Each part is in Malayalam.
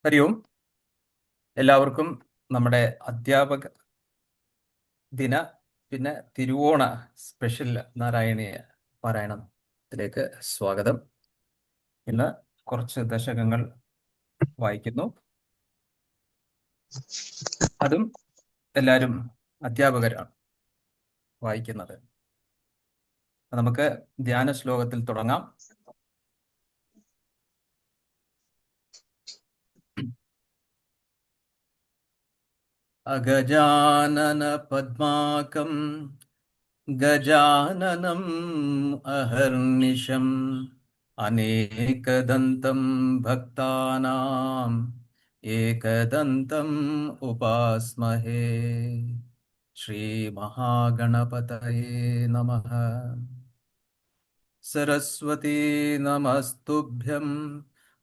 ഹരി ഓം. എല്ലാവർക്കും നമ്മുടെ അധ്യാപക ദിന പിന്നെ തിരുവോണ സ്പെഷ്യൽ നാരായണീയ പാരായണത്തിലേക്ക് സ്വാഗതം. ഇന്ന് കുറച്ച് ദശകങ്ങൾ വായിക്കുന്നു. അതും എല്ലാവരും അധ്യാപകരാണ് വായിക്കുന്നത്. നമുക്ക് ധ്യാന ശ്ലോകത്തിൽ തുടങ്ങാം. അഗജാനന പദ്മാകം ഗജാനനം അഹർനിശം അനേകദന്തം ഭക്താനാം ഏകദന്തം ഉപാസ്മഹേ. ശ്രീ മഹാഗണപതയേ നമഃ. സരസ്വതീ നമസ്തുഭ്യം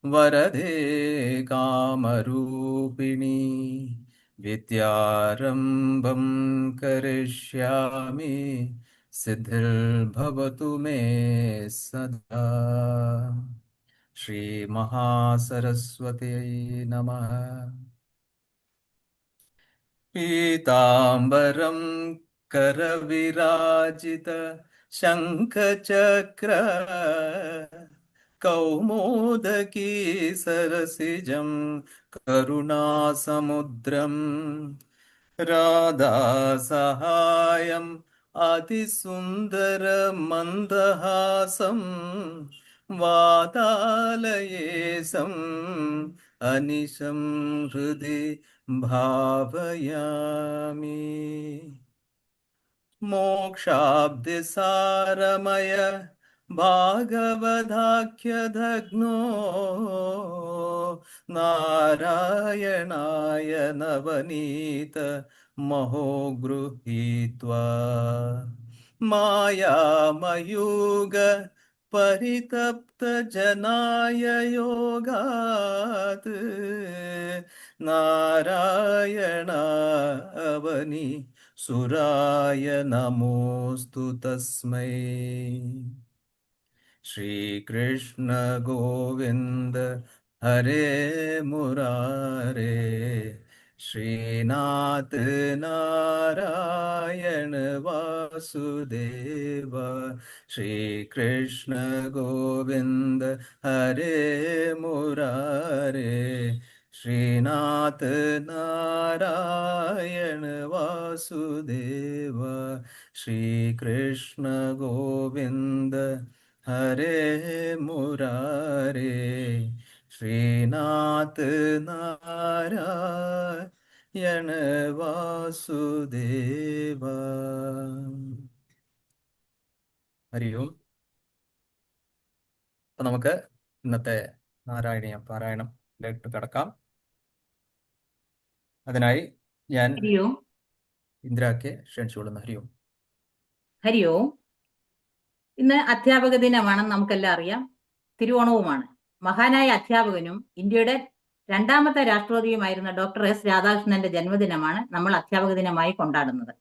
വരദേ കാമരൂപിണി വിദ്യാരംഭം കരിഷ്യാമി സിദ്ധിർഭവതു മേ സദാ. ശ്രീ മഹാസരസ്വതീ നമഃ. പീതാംബരം കരവിരാജിത ശംഖചക്ര കൗമോദകീ സരസിജം കരുണാസമുദ്രം രാധാസഹായം അതിസുന്ദര മന്ദഹാസം വാതാലയേശം അനിശം ഹൃദി ഭാവയാമി. മോക്ഷാബ്ദിസാരമയ ഭാഗവതാഖ്യദഗ്നോ നാരായണായ നവനീത മഹോ ഗൃഹീത്വാ മായാമയൂഗ പരിതപ്ത ജനായ യോഗാത് നാരായണ അവനി സുരായ നമോസ്തു തസ്മൈ. ശ്രീകൃഷ്ണ ഗോവിന്ദ ഹരേ മുരാരേ ശ്രീനാഥ് നാരായണ വാസുദേവ. ശ്രീകൃഷ്ണ ഗോവിന്ദ ഹരേ മുരാരേ ശ്രീനാഥ് നാരായണ വാസുദേവ. ശ്രീകൃഷ്ണ ഗോവിന്ദ ഹരേ മുരാരേ ശ്രീനാഥ് നാരായണ വാസുദേവ. ഹരി ഓം. അപ്പൊ നമുക്ക് ഇന്നത്തെ നാരായണീയ പാരായണത്തിലേക്ക് കടക്കാം. അതിനായി ഞാൻ ഇന്ദിരാക്കെ ക്ഷണിച്ചുകൊള്ളുന്നു. ഹരി ഓം. ഹരി ഓം. ഇന്ന് അധ്യാപക ദിനമാണെന്ന് നമുക്കെല്ലാം അറിയാം. തിരുവോണവുമാണ്. മഹാനായ അധ്യാപകനും ഇന്ത്യയുടെ രണ്ടാമത്തെ രാഷ്ട്രപതിയുമായിരുന്ന ഡോക്ടർ എസ് രാധാകൃഷ്ണന്റെ ജന്മദിനമാണ് നമ്മൾ അധ്യാപക ദിനമായി കൊണ്ടാടുന്നത്.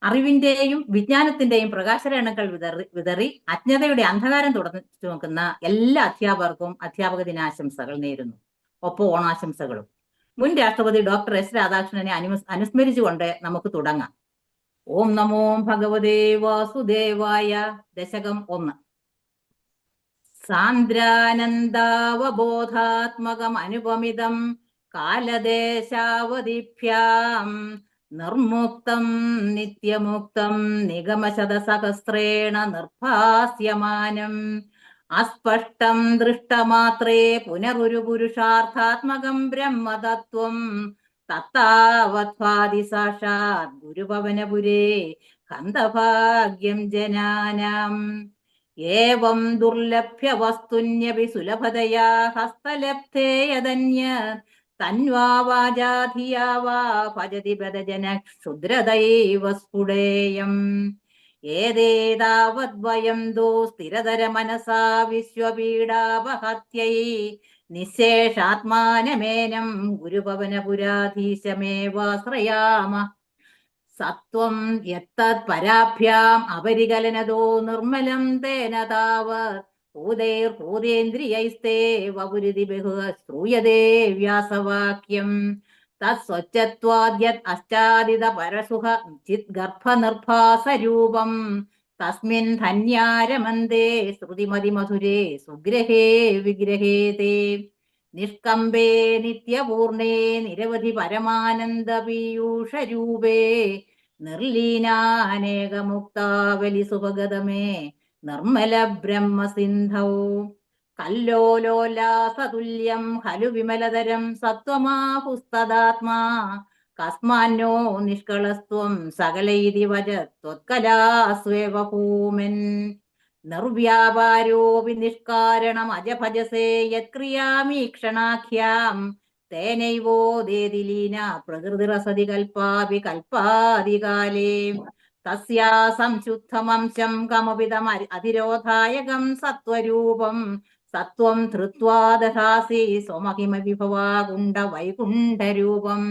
അറിവിന്റെയും വിജ്ഞാനത്തിന്റെയും പ്രകാശരണങ്ങൾ വിതറി അജ്ഞതയുടെ അന്ധകാരം തുടച്ചു നോക്കുന്ന എല്ലാ അധ്യാപകർക്കും അധ്യാപക ദിനാശംസകൾ നേരുന്നു. ഒപ്പം ഓണാശംസകളും. മുൻ രാഷ്ട്രപതി ഡോക്ടർ എസ് രാധാകൃഷ്ണനെ അനുസ്മരിച്ചുകൊണ്ട് നമുക്ക് തുടങ്ങാം. ഓം നമോ ഭഗവതേ വാസുദേവായ. ദശകം 1. സാന്ദ്രാനന്ദാവബോധാത്മകം അനുപമിതം കാലദേശാവധിഭ്യാം നിർമുക്തം നിത്യമുക്തം നിഗമശതസഹസ്രേണ നിർഭാസ്യമാനം അസ്പഷ്ടം ദൃഷ്ടമാത്രേ പുനരുരു പുരുഷാർത്ഥാത്മകം ബ്രഹ്മതത്വം തത്താവത്വാദി സാക്ഷാത് ഗുരുഭവനപുരേ ഹന്തഭാഗ്യം ജനാനാം. ഏവം ദുർലഭ്യ വസ്തുന്യപി സുലഭതയാ ഹസ്തലബ്ധേ യദന്യ തന്വാ വാചാ ധിയാ വാ ഭജതി ബദജന ക്ഷുദ്രദൈവ സ്ഫുടേയം. ഏതേതാവദ്വയം ദോ സ്ഥിരതര മനസാ വിശ്വപീഡാപഹത്യൈ നിശേഷാത്മാനമേനം ഗുരുഭവനപുരാധീശമേവാശ്രയാമ. സത്വം യത്തത് പരാഭ്യാം അപരികലനതോ നിർമ്മലം തേന താവത് ഭൂതേന്ദ്രിയൈസ്തേ വപുരിതി ബഹു ശ്രൂയതേ വ്യാസവാക്യം തത്സ്വച്ഛത്വാദ്യത് അശ്ചാദിത പരസുഖ ചിത് ഗർഭനിർഭാസരൂപം തസ്മിൻ ധന്യാരമന്ദേ ശ്രുതിമതി മധുരേ സുഗ്രഹേ വിഗ്രഹേ തേ നിഷ്കമ്പേ നിത്യപൂർണേ നിരവധി പരമാനന്ദ പീയൂഷരൂപേ നിർലീനാനേകമുക്താവലി സുഭഗതമേ നിർമ്മല ബ്രഹ്മസിന്ധൗ കല്ലോലോലാസതുല്യം ഹലു വിമലതരം സത്വമാഹുസ്തദാത്മാ കസ്മാന്നോ നിഷ്കളസ്ത്വം സകലൈതി വചത്വത്കലാസ്വേവ ഭൂമൻ നിർവ്യാപാരോപി നിഷ്കാരണം അജഭജസേ യത്ക്രിയാമീക്ഷണാഖ്യാം തേനൈവോദേതി ലീന പ്രകൃതിരസതി കൽപ്പാപി കൽപ്പാദികാലേ തസ്യാ സംശുദ്ധമംശം കമപിതം അതിരോധായകം സത്വരൂപം സത്വം ധൃത്വാ ദഹാസി സ്വമഹിമ വിഭവാകുണ്ഡ വൈകുണ്ഠരൂപം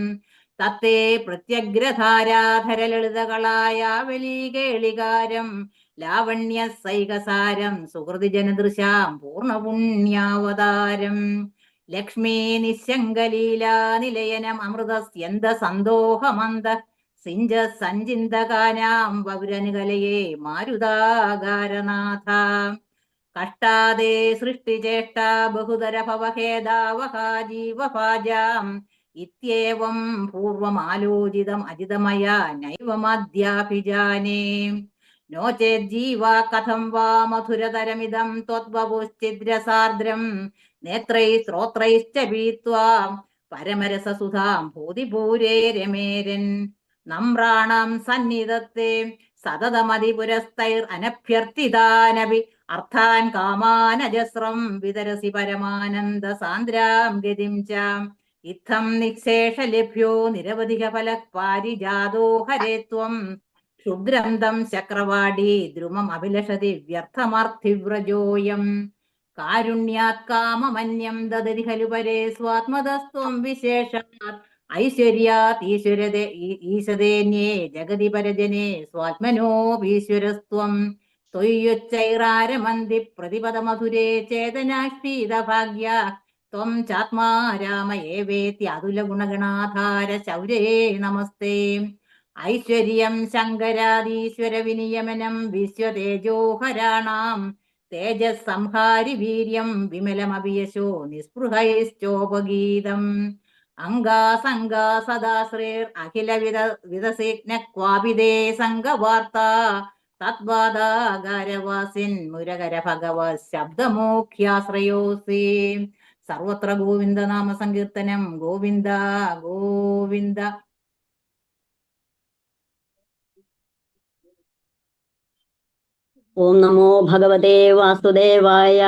തത്തേ പ്രത്യഗ്രധാരാധര ലളിതകളായാവലീ കേളികാരം ലാവണ്യ സൈകസാരം സുഹൃതി ജനദൃശാം പൂർണ്ണപുണ്യാവതാരം ലക്ഷ്മീ നിശങ്കലീലാ നിലയനം അമൃതസ്യന്ത സന്തോഹമന്ത സിഞ്ച സഞ്ചിന്തകാനാം വൗരനുകലയെ മാരുതാകാരനാഥ കഷ്ടാദേ സൃഷ്ടിചേഷ്ട ബഹുതര ഭവഹേദാവഹാ ജീവഭാജാം ഇത്യേവം പൂർവമാലോചിതം അജിതമയാ നൈവമദ്യാഭിജാനേ നോ ചേജ്ജീവാ കഥം വാ മധുരതരമിദം ത്വദ്വപുശ്ചിദ്രസാർദ്രം നേത്രൈ ശ്രോത്രൈശ്ച പീത്വാ പരമരസസുധാം ഭൂതിപൂരേ രമേരൻ നമ്രാണം സന്നിധത്തെ സതതമതിപുരസ്തൈർ അനഭ്യർത്ഥിതാനപി അർത്ഥാൻ കാമാനജസ്രം വിതരസി പരമാനന്ദ സാന്ദ്രാം ഗതിം ചാം ഇത്തം നിശേഷലഭ്യോ നിരവധിക ഫല പാരിജാതോ ഹരേ ത്വം ക്ഷുദ്രം തം ചക്രവാടി ദ്രുമം അഭിലഷതി വ്യർത്ഥമർത്ഥിവ്രജോയം കാരുണ്യാത് കാമമന്യം ദദതി ഖലു പരേ സ്വാത്മതസ്ത്വം വിശേഷാത് ഐശ്വര്യാത് ഈശദേന്യേ ജഗതി പരജനേ സ്വാത്മനോപീശ്വരസ്ത്വം ത്വയ്യുച്ചൈറാരമന്തി പ്രതിപദമധുരേ ചേതനാശ്രീതഭാഗ്യ ത്വം ചാത്മാ രാമ ഏവേത്തി അതുല ഗുണഗണാധാര ശൗരേ നമസ്തേ ഐശ്വര്യം ശങ്കരാദീശ്വര വിനിയമനം വിശ്വതേജോഹരാണാം തേജസ് സംഹാരി വീര്യം വിമലമഭിയശോ നിസ്പൃഹൈശ്ചോപഗീതം അംഗാസംഗാ സദാശ്രേർ അഖില വിദസിഗ്ന ക്വാപിതേ സംഘവാർത്ത തദ്വാദാകാരവാസിൻ മുരകര ഭഗവത് ശബ്ദമോഖ്യാശ്രയോസി സർവത്ര ഗോവിന്ദ നാമ സങ്കീർത്തനം ഗോവിന്ദ ഗോവിന്ദ. ഓം നമോ ഭഗവതേ വാസുദേവായ.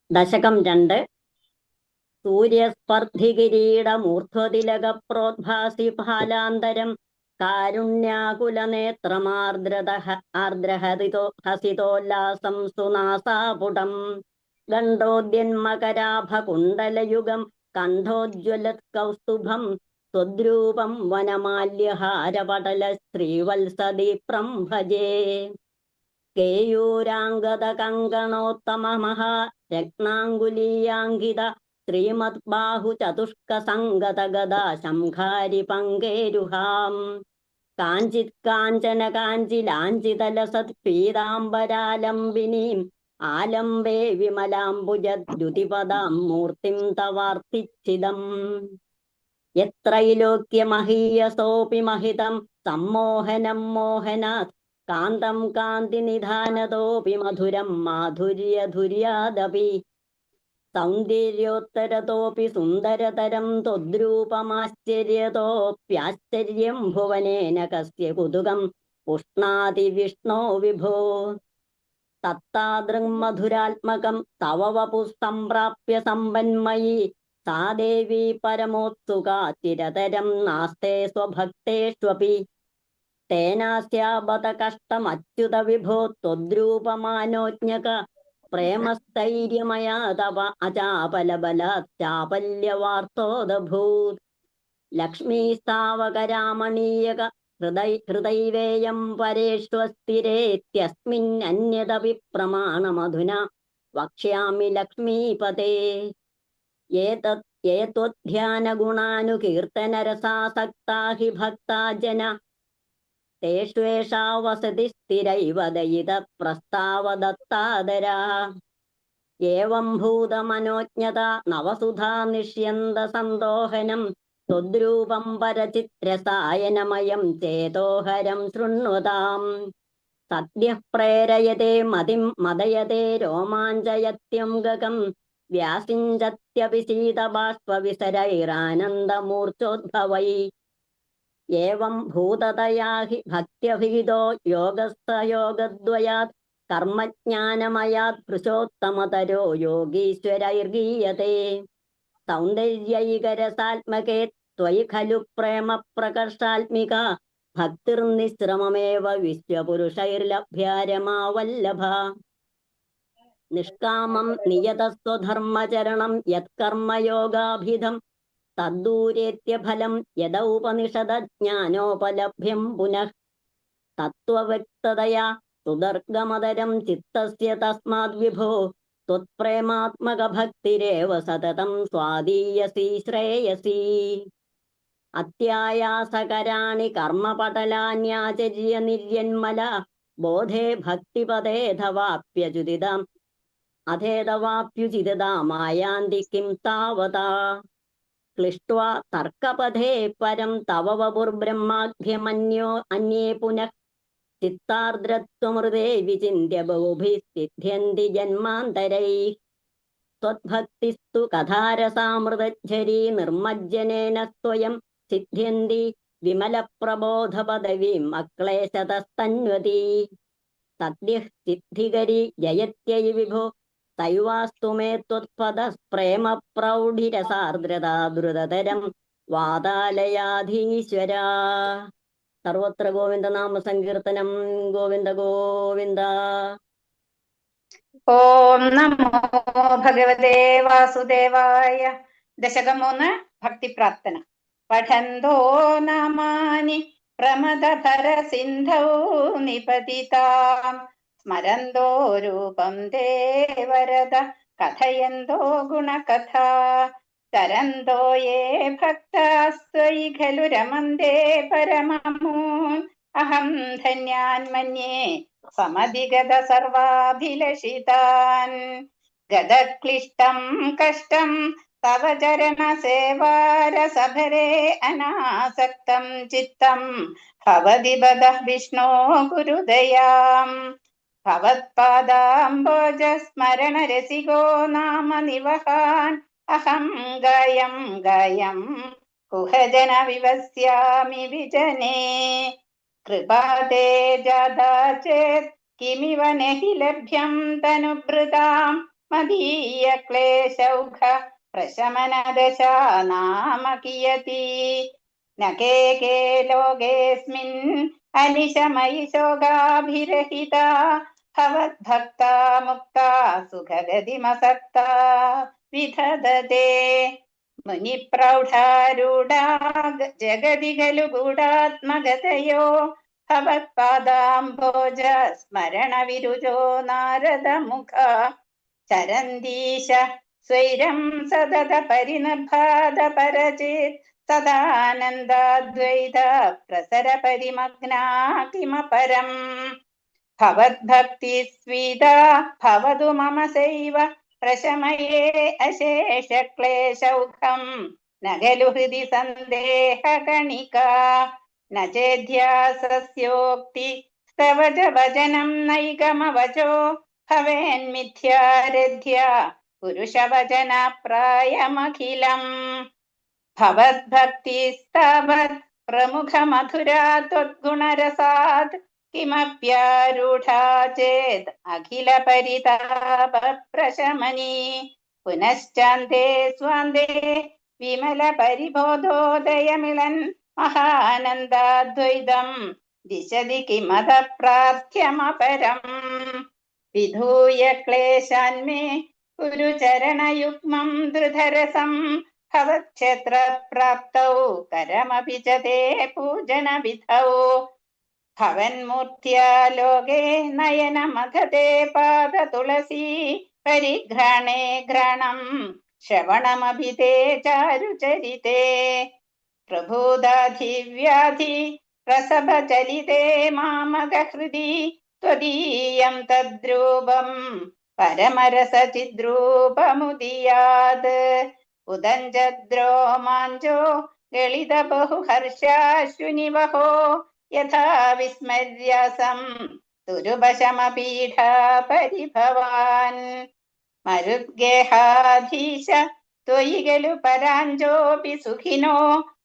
ദശകം 2. സൂര്യസ്പർദ്ധി കിരീടമൂർധ്വതിലക പ്രോദ്ഭാസി ഫാലാന്തരം കാരുണ്യാകുലനേത്രമാർദ്രഹസിതോ ഹസിതോല്ലാസം സുനാസാപുടം ഗണ്ഡോദ്യന്മകരാഭകുണ്ടലയുഗം കണ്ഠോജ്വലത് കൗസ്തുഭം ത്വദ്രൂപം വനമാല്യഹാരപടല ശ്രീവത്സദീപ്രം ഭജേ. കേയൂരാംഗത കങ്കണോത്തമമഹാ രത്നാങ്കുലീയാങ്കിത ശ്രീമത് ബാഹു ചതുഷ്ക സംഗത ഗദാ ശംഖാരി പങ്കേരുഹാം കാഞ്ചിത് കാഞ്ചന കാഞ്ചിലാഞ്ചിതലസത് പീതാംബരാലംബിനീം ആലംബേ വിമലാംബുജദ്യുതിപദാം മൂർത്തിം തവാർത്തിച്ഛിദം. യത്രൈലോക്യമഹീയസോപി മഹിതം സമ്മോഹനം മോഹനാത് കാന്തം കാന്തിനിധാനതോപി മധുരം മാധുര്യധുര്യാദപി സൗന്ദര്യോത്തരതോപി സുന്ദരതരം ത്വദ്രൂപമാശ്ചര്യതോപ്യാശ്ചര്യം ഭുവനേന കസ്യ കുതുകം പുഷ്ണാതി വിഷ്ണോ വിഭോ. തത്താദൃങ്മധുരാത്മകം തവ വപു സംപ്രാപ്യ സമ്പന്മയീ സാ ദേവീ പരമോത്സുകാ ചിരതരം നാസ്തേ സ്വഭക്തേഷ്വപി. തേനാസ്യാബത കഷ്ടമച്യുത വിഭോ ത്വദ്രൂപമാനോജ്ഞക പ്രേമസ്ഥൈര്യമയാ തവ അചാപലബലാത് ചാപല്യവാർത്തോദഭൂത്. ലക്ഷ്മീസ്താവകരാമണീയക ഹൃദൈവേയം പരേഷ്വസ്ഥിരേത്യസ്മിന്നന്യതപി പ്രമാണമധുന വക്ഷ്യാമി ലക്ഷ്മീപതേ. ഏത്വധ്യാനഗുണാനുകീർത്തനരസാസക്താ ഹി ഭക്താ ജന തേഷ്വേഷാ വസതി സ്ഥിരൈവ ദയിത പ്രസ്താവദത്താദരാ. ഏവം ഭൂതമനോജ്ഞത നവസുധാ നിഷ്യന്ത സന്തോഹനം ത്വദ്രൂപം പരചിത്രസായനമയം ചേതോഹരം ശൃണ്വതാം. സദ്യഃ പ്രേരയത്തെ മതിം മദയത്തെ രോമാഞ്ചയത്യംഗകം വ്യാസിഞ്ചത്യപി ശീതബാഷ്പവിസരൈരാനന്ദമൂർച്ഛോദ്ഭവൈ. ഏവം ഭൂതതയാ ഹി ഭക്ത്യഭിഹിതോ യോഗസ്ഥയോഗദ്വയാത് കർമ്മജ്ഞാനമയാത് പുരുഷോത്തമതരോ യോഗീശ്വരൈർഗീയത്തെ. സൗന്ദര്യൈകരസാത്മകേ ത്വയി ഖലു പ്രേമ പ്രകർഷാത്മിക ഭക്തിർനിശ്രമമേവ വിശ്വപുരുഷൈർലഭ്യാരമാവല്ലഭ. നിഷ്കാമം നിയതസ്വധർമ്മചരണം യത്കർമ്മയോഗാഭിധം തദ്ദൂരേത്യഫലം യദൗപനിഷദജ്ഞാനോപലഭ്യം പുനഃ. തത്വവ്യക്തതയാ സുദർഗമതരം ചിത്തസ്യ തസ്മാദ് വിഭോ ത്വത്പ്രേമാത്മകഭക്തിരേവ സതതം സ്വാദീയസി ശ്രേയസി. അത്യായാസകരാണി കർമ്മപടലാന്യാചര്യ നിർയന്മല ബോധേ ഭക്തിപദേധവാപ്യചുതിതം അധേതവാപ്യുചിതമായാന്തി കിം താവതാ. ക്ലിഷ്ട്വാ തർക്കപഥേ പരം തവ വപുർബ്രഹ്മാഖ്യമന്യോ അന്യേ പുനഃ ചിത്താർദ്രത്വമൃതേ വിചിന്യ ബഹുഭിः സിദ്ധ്യന്തി ജന്മാന്തരൈः. ത്വദ്ഭക്തിസ്തു കഥാരസാമൃതജ്ജരീ നിർമ്മജ്ജനേന സ്വയം സിദ്ധ്യന്തി വിമലപ്രബോധപദവീം അക്ലേശതസ്തന്വതീ. സദ്യഃ സിദ്ധികരി ജയത്യൈ വിഭോ തൈവാസ്തു മേ ത്വത്പദഃപ്രേമ പ്രൗഢിരസാർദ്രതാ ദ്രുതതരം വാതാലയാധീശ്വര. സർവത്ര ഗോവിന്ദനാമ സങ്കീർത്തനം. ഗോവിന്ദ ഗോവിന്ദ. ഓം നമോ ഭഗവതേ വാസുദേവായ. ദശകം 3 ഭക്തി പ്രാർത്ഥന. പഠന്തോ നാമാനി പ്രമദഭര സിന്ധൗ നിപതിതാം സ്മരന്തോ രൂപം തേ വരദ കഥയന്തോ ഗുണകഥാ തരന്തോ യേ ഭക്താസ്ത്വയി ഖലു രമന്തേ പരമമൂൻ അഹം ധന്യാൻ മന്യേ സമധിഗത സർവാഭിലഷിതാൻ. ഗതക്ലിഷ്ടം കഷ്ടം തവ ചരണ സേവാരസഭരേ അനാസക്തം ചിത്തം ഭവതി ബദഃ വിഷ്ണോ ഗുരുദയാം. ഭവത്പാദാംബോജ സ്മരണ രസികോ നാമ നിവഹാൻ അഹം ഗായം ഗായം കുഹജന വിവസ്യാമി വിജനേ. കൃപാതേ ജാതാ ചേത് കിമിവ നഹി ലഭ്യം തനുഭൃതാം മദീയ ക്ലേശൗഘ പ്രശമനദശാ നാമ കിയതി. നകേകേ ലോകേസ്മിൻ അനിശമയി ശോകാഭിരഹിതാ ഭവദ്ഭക്താ മുക്താ സുഖഗതിമസക്താ വിധദതേ. മുനിപ്രൗഢാരൂഢാ ജഗതി ഖലു ഗൂഢാത്മഗതയോ ഭവത്പാദാംഭോജ സ്മരണ വിരുജോ നാരദമുഖ. ചരന്തീശ സ്വൈരം സതത പരിനഭാത പരചിത് സദാനന്ദാദ്വൈത പ്രസര പരിമഗ്നാ കിമപരം. ഭവദ്ഭക്തി സ്വിതാ ഭവതു മമ സൈവ പ്രശമയേ അശേഷ ക്ലേശൗഘം ന ഖലു ഹൃദി സന്ദേഹകണിക. ന ചേധ്യാസസ്യോക്തി സ്തവ ച വചനം നൈകമവചോ ഭവേന്മിഥ്യാരഥ്യ പുരുഷവചന പ്രായമഖിലം. ഭവദ്ഭക്തിസ്താവത് പ്രമുഖ മധുരാ ത്വദ്ഗുണരസാത് കിമപ്യാരൂഢാ ചേത് അഖില പരിതാപ പ്രശമനീ. പുനശ്ചാന്തേ സ്വാന്തേ വിമല പരിബോധോദയമിളൻ മഹാനന്ദാദ്വൈതം ദിശതി കിമത പ്രാർത്ഥ്യമപരം. വിധൂയ ക്ലേശാന്മേ കുരുചരണയുഗ്മം ധൃതരസം ഭവക്ഷേത്ര പ്രാപ്തൗ കരമപി ച തേ പൂജന വിധൗ. ഭവന്മൂർത്തിയാ ലോകേ നയനമഘതേ പാദ തുളസീ പരിഘ്രാണേ ഘ്രാണം ശ്രവണമഭിതേ ചാരുചരിതേ പ്രഭൂതാധിവ്യാധി പ്രസഭചലിതേ മാമകഹൃദി ത്വദീയം തദ്രൂപം പരമരസചിദ്രൂപമുദിയാത് ഉദഞ്ചദ്രോമാഞ്ചോ ലളിത ബഹുഹർഷാശ്വിനിവഹോ യഥാ വിസ്മര്യാസം തുരുപശമപീഠ പരിഭവാൻ മരുദ്ഗേഹാധീശ ത്വയി ഖലു പരാഞ്ജോപി സുഖിനോ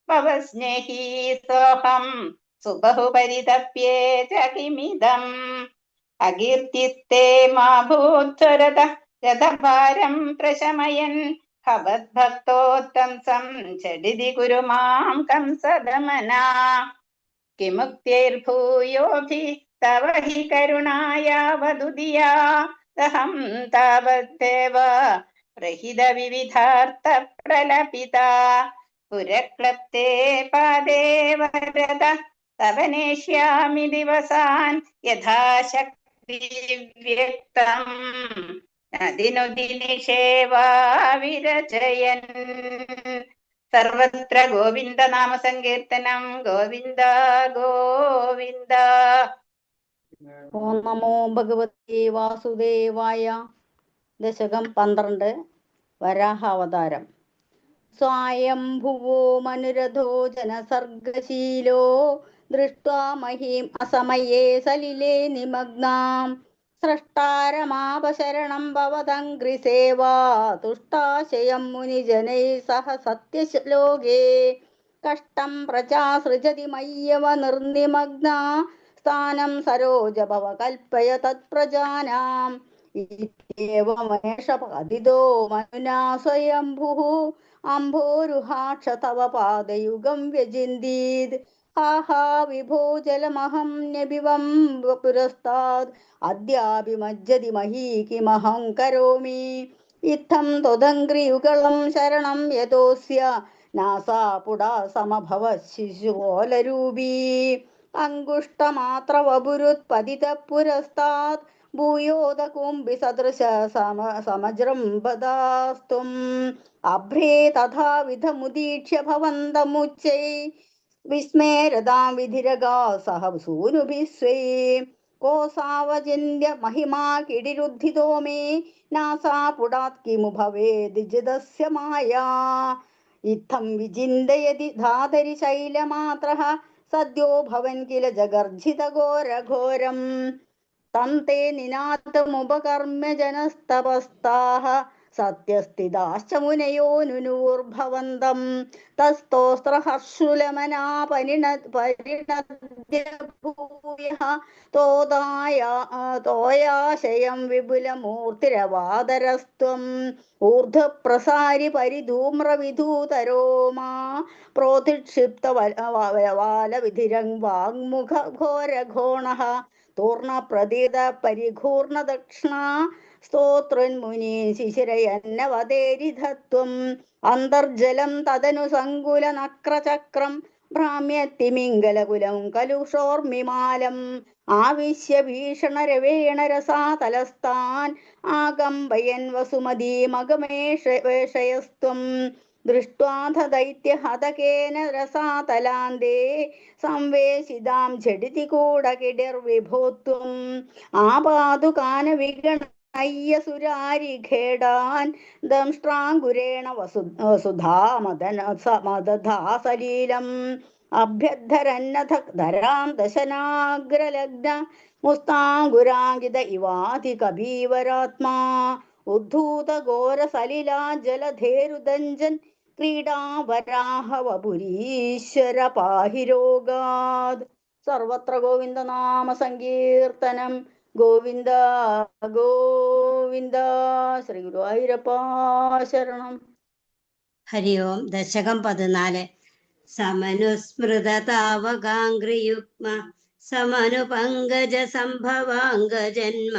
ഭവസ്നേഹീ സോഹം സുബഹുപരിതപ്യേ ചകിമിദം അകീർത്തിസ്തേ മാ ഭൂത്വരത രഥഭാരം പ്രശമയൻ ഭവദ്ഭക്തോത്തംസം ഝടിതി കുരു മാം കംസദമനാ കിമുക്തിർഭൂയോഭി തവ ഹി കരുണായാവദുദിയാ ദഹം താവദ്ദേവ പ്രഹിത വിവിധാർത്ഥ പ്രലപിതാ പുരക്ലപ്തേ പാദേ വരദ തവ നേഷ്യാമി ദിവസാൻ യഥാശക്തി വ്യക്തം അതിനുദിനിഷേവാ വിരചയൻ. സർവത്ര ഗോവിന്ദ നാമ സങ്കീർത്തനം. ഗോവിന്ദ ഗോവിന്ദ. ഓം നമോ ഭഗവതി വാസുദേവായ. ദശകം 12. വരാഹാവതാരം. സ്വയംഭുവോ മനുരഥോ ജനസർഗശീലോ ദൃഷ്ട്വാ മഹീം അസമയേ സലിലേ നിമഗ്നാം സ്രഷ്ടാരമാപശരണം ഭവതംഘ്രിസേവാ തുഷ്ടാശയം മുനിജനൈ സഹ സത്യശ്ലോകേ കഷ്ടം പ്രജാ സൃജതി മയ്യവ നിർനിമഗ്ന സ്ഥാനം സരോജ ഭവ കൽപ്പയ തത്പ്രജാനാം ഇത്യേവമേഷപതിതോ മനുനാ സ്വയംഭുഃ അംഭോരുഹാക്ഷ തവ പാദയുഗം വ്യജിന്ദീത് ആഹാ വിഭോ ജലമഹം ന്യപിബം പുരസ്താദ് അദ്യാപി മജ്ജതി മഹീകിമഹം കരോമി ഇത്തം ത്വദംഘ്രിയുഗളം ശരണം യതോസ്യ നാസാ പുടാ സമഭവ ശിശുകോലരൂപീ അങ്കുഷ്ടമാത്രവപുരുത്പതിത പുരസ്താത് ഭൂയോദകുംഭി സദൃശ സമജൃംഭദാസ്തും അഭ്രേ തഥാവിധമുദീക്ഷ്യ ഭവന്തമുച്ചൈ വിസ്മേരതാം വിധിരഗാ സഹ സൂനുഭിः സ്വൈ കോസാവചിന്യ മഹിമാ കിടിരുദ്ധിതോ മേ നാസാ പുടാത് കിമു ഭവേദ് ജിതസ്യ മായാ ഇത്തം വിചിന്തയതി ധാതരി ശൈലമാത്രഃ സദ്യോ ഭവൻ കില ജഗർജിത ഘോരഘോരം തം തേ നിനാദമുപകർമ്മ്യ ജനസ്തപസ്താഃ സത്യസ്ഥിതാശ്ച മുനയോ നുനൂർഭവന്തം തസ്തോസ്ത്രഹർഷുലമനാ പരിണദ്യ ഭൂയഃ തോയാശയം വിപുലമൂർത്തിരവാദരസ്ത്വം ഊർധ്വപ്രസാരി പരിധൂമ്രവിധൂതരോമാ പ്രോതിക്ഷിപ്തവാലവിധിരംഗ് വാങ്മുഖ ഘോരഘോണഃ തൂർണപ്രതീത പരിഘൂർണദക്ഷിണ സ്തോത്രുന്മുനി ശിശിരയന്നവതേരിധത്വം അന്തർജലം തദനു സങ്കുല നക്രചക്രം ഭ്രാമ്യത്തിമിംഗലകുലം കലുഷോർമിമാലം ആവിശ്യ ഭീഷണരവേണ രസാതലസ്ഥാൻ ആകമ്പയൻ വസുമതീമഗമേഷയസ്ത്വം ദൃഷ്ട്വാധ ദൈത്യഹതകേന രസാതലാന്തേ സംവേശിതാം ഝടിതി കൂടകിടിർവിഭോത്വം ആപാതുകാന വിഗണയ്യസുരാരിഖേടാൻ ദംഷ്ട്രാങ്കുരേണ വസുധാമദധാസലീലം അഭ്യദ്ധരന്നഥ ധരാം ദശനാഗ്രലഗ്ന മുസ്താങ്കുരാങ്കിത ഇവാതി കബീവരാത്മാ ഉദ്ധൂത ഘോര സലിലാ ജലധേരുദഞ്ജൻ ക്രീഡാവരാഹവപുരീശ്വര പാഹി രോഗാത്. സർവത്ര ഗോവിന്ദ നാമ സങ്കീർത്തനം. ഗോവിന്ദ ഗോവിന്ദ. ശ്രീ ഗുരുവായൂരപ്പ ശരണം. ഹരി ഓം. ദശകം 14. സമനുസ്മൃതതാവകാംഗ്രിയുഗ്മ സമനുപങ്കജ സംഭവാംഗജന്മ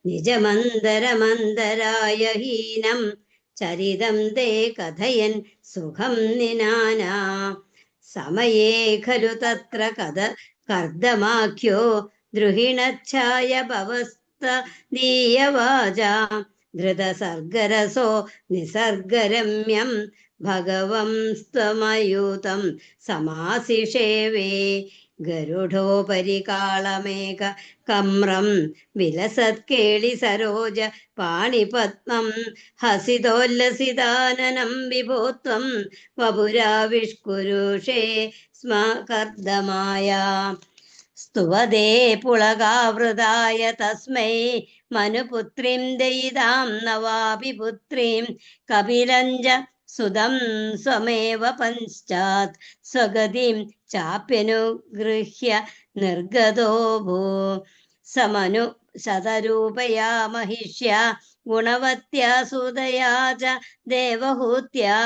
നിജമന്തരമന്തരായ ഹീനം ചരിതം തേ കഥയൻ സുഖം നിനാനാ സമയേ ഖലു തത്ര കർദമാഖ്യോ ദ്രുഹിണച്ഛായ ഭവസ്ത ദീയവാചാ ധൃതസർഗരസോ നിസർഗരമ്യം ഭഗവംസ്ത്വമയൂതം സമാസിഷേവേ ഗരുഡോപരി കാളമേഘ കമ്രം വിലസത്കേളി സരോജ പാണിപത്മം ഹസിതോല്ലസിതാനനം വിഭോത്വം വപുരാവിഷ്കുരുഷേ സ്മ കർദമായ സ്തുവദേ പുളകാവൃതായ തസ്മൈ മനുപുത്രീം ദയിതാം നവാപി പുത്രീം കപിലഞ്ച സുതം സ്വമേവ പശ്ചാത് സ്വഗതിം ചാപ്യനുഗൃഹ്യ നിർഗതോ ഭൂ സമനു ശതരൂപയാ മഹിഷ്യ ഗുണവത്യാ സുതയാ ച ദേവഹൂത്യാ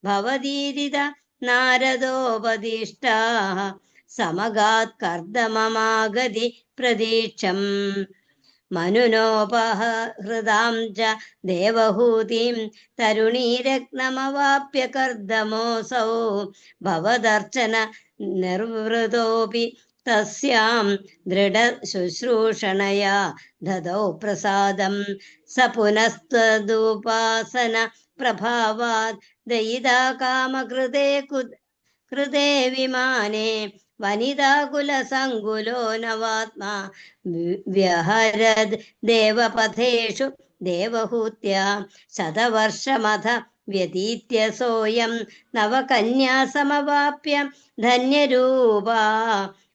ഭവദീരിത നാരദോപദിഷ്ടാ സമഗാത് കർദമമാഗതി പ്രതീക്ഷം മനുനോപഹൃതാം ച ദേവഹൂതിം തരുണീരത്നമവാപ്യ കർദമോസൗ ഭവദർച്ചന നിർവൃതോപി തസ്യാം ദൃഢശുശ്രൂഷണയാ ദദൗ പ്രസാദം സ പുനസ്ത്വദുപാസന പ്രഭാവാത് ദയിതാ കാമകൃതേ കൃതേ വിമാനേ വനിതാകുലസങ്കുലോ നവാത്മാ വ്യഹരദ് ദേവപഥേഷു ദേവഹൂത്യാ ശതവർഷമഥ വ്യതീത്യ സോയം നവകന്യാസമവാപ്യ ധന്യരൂപാ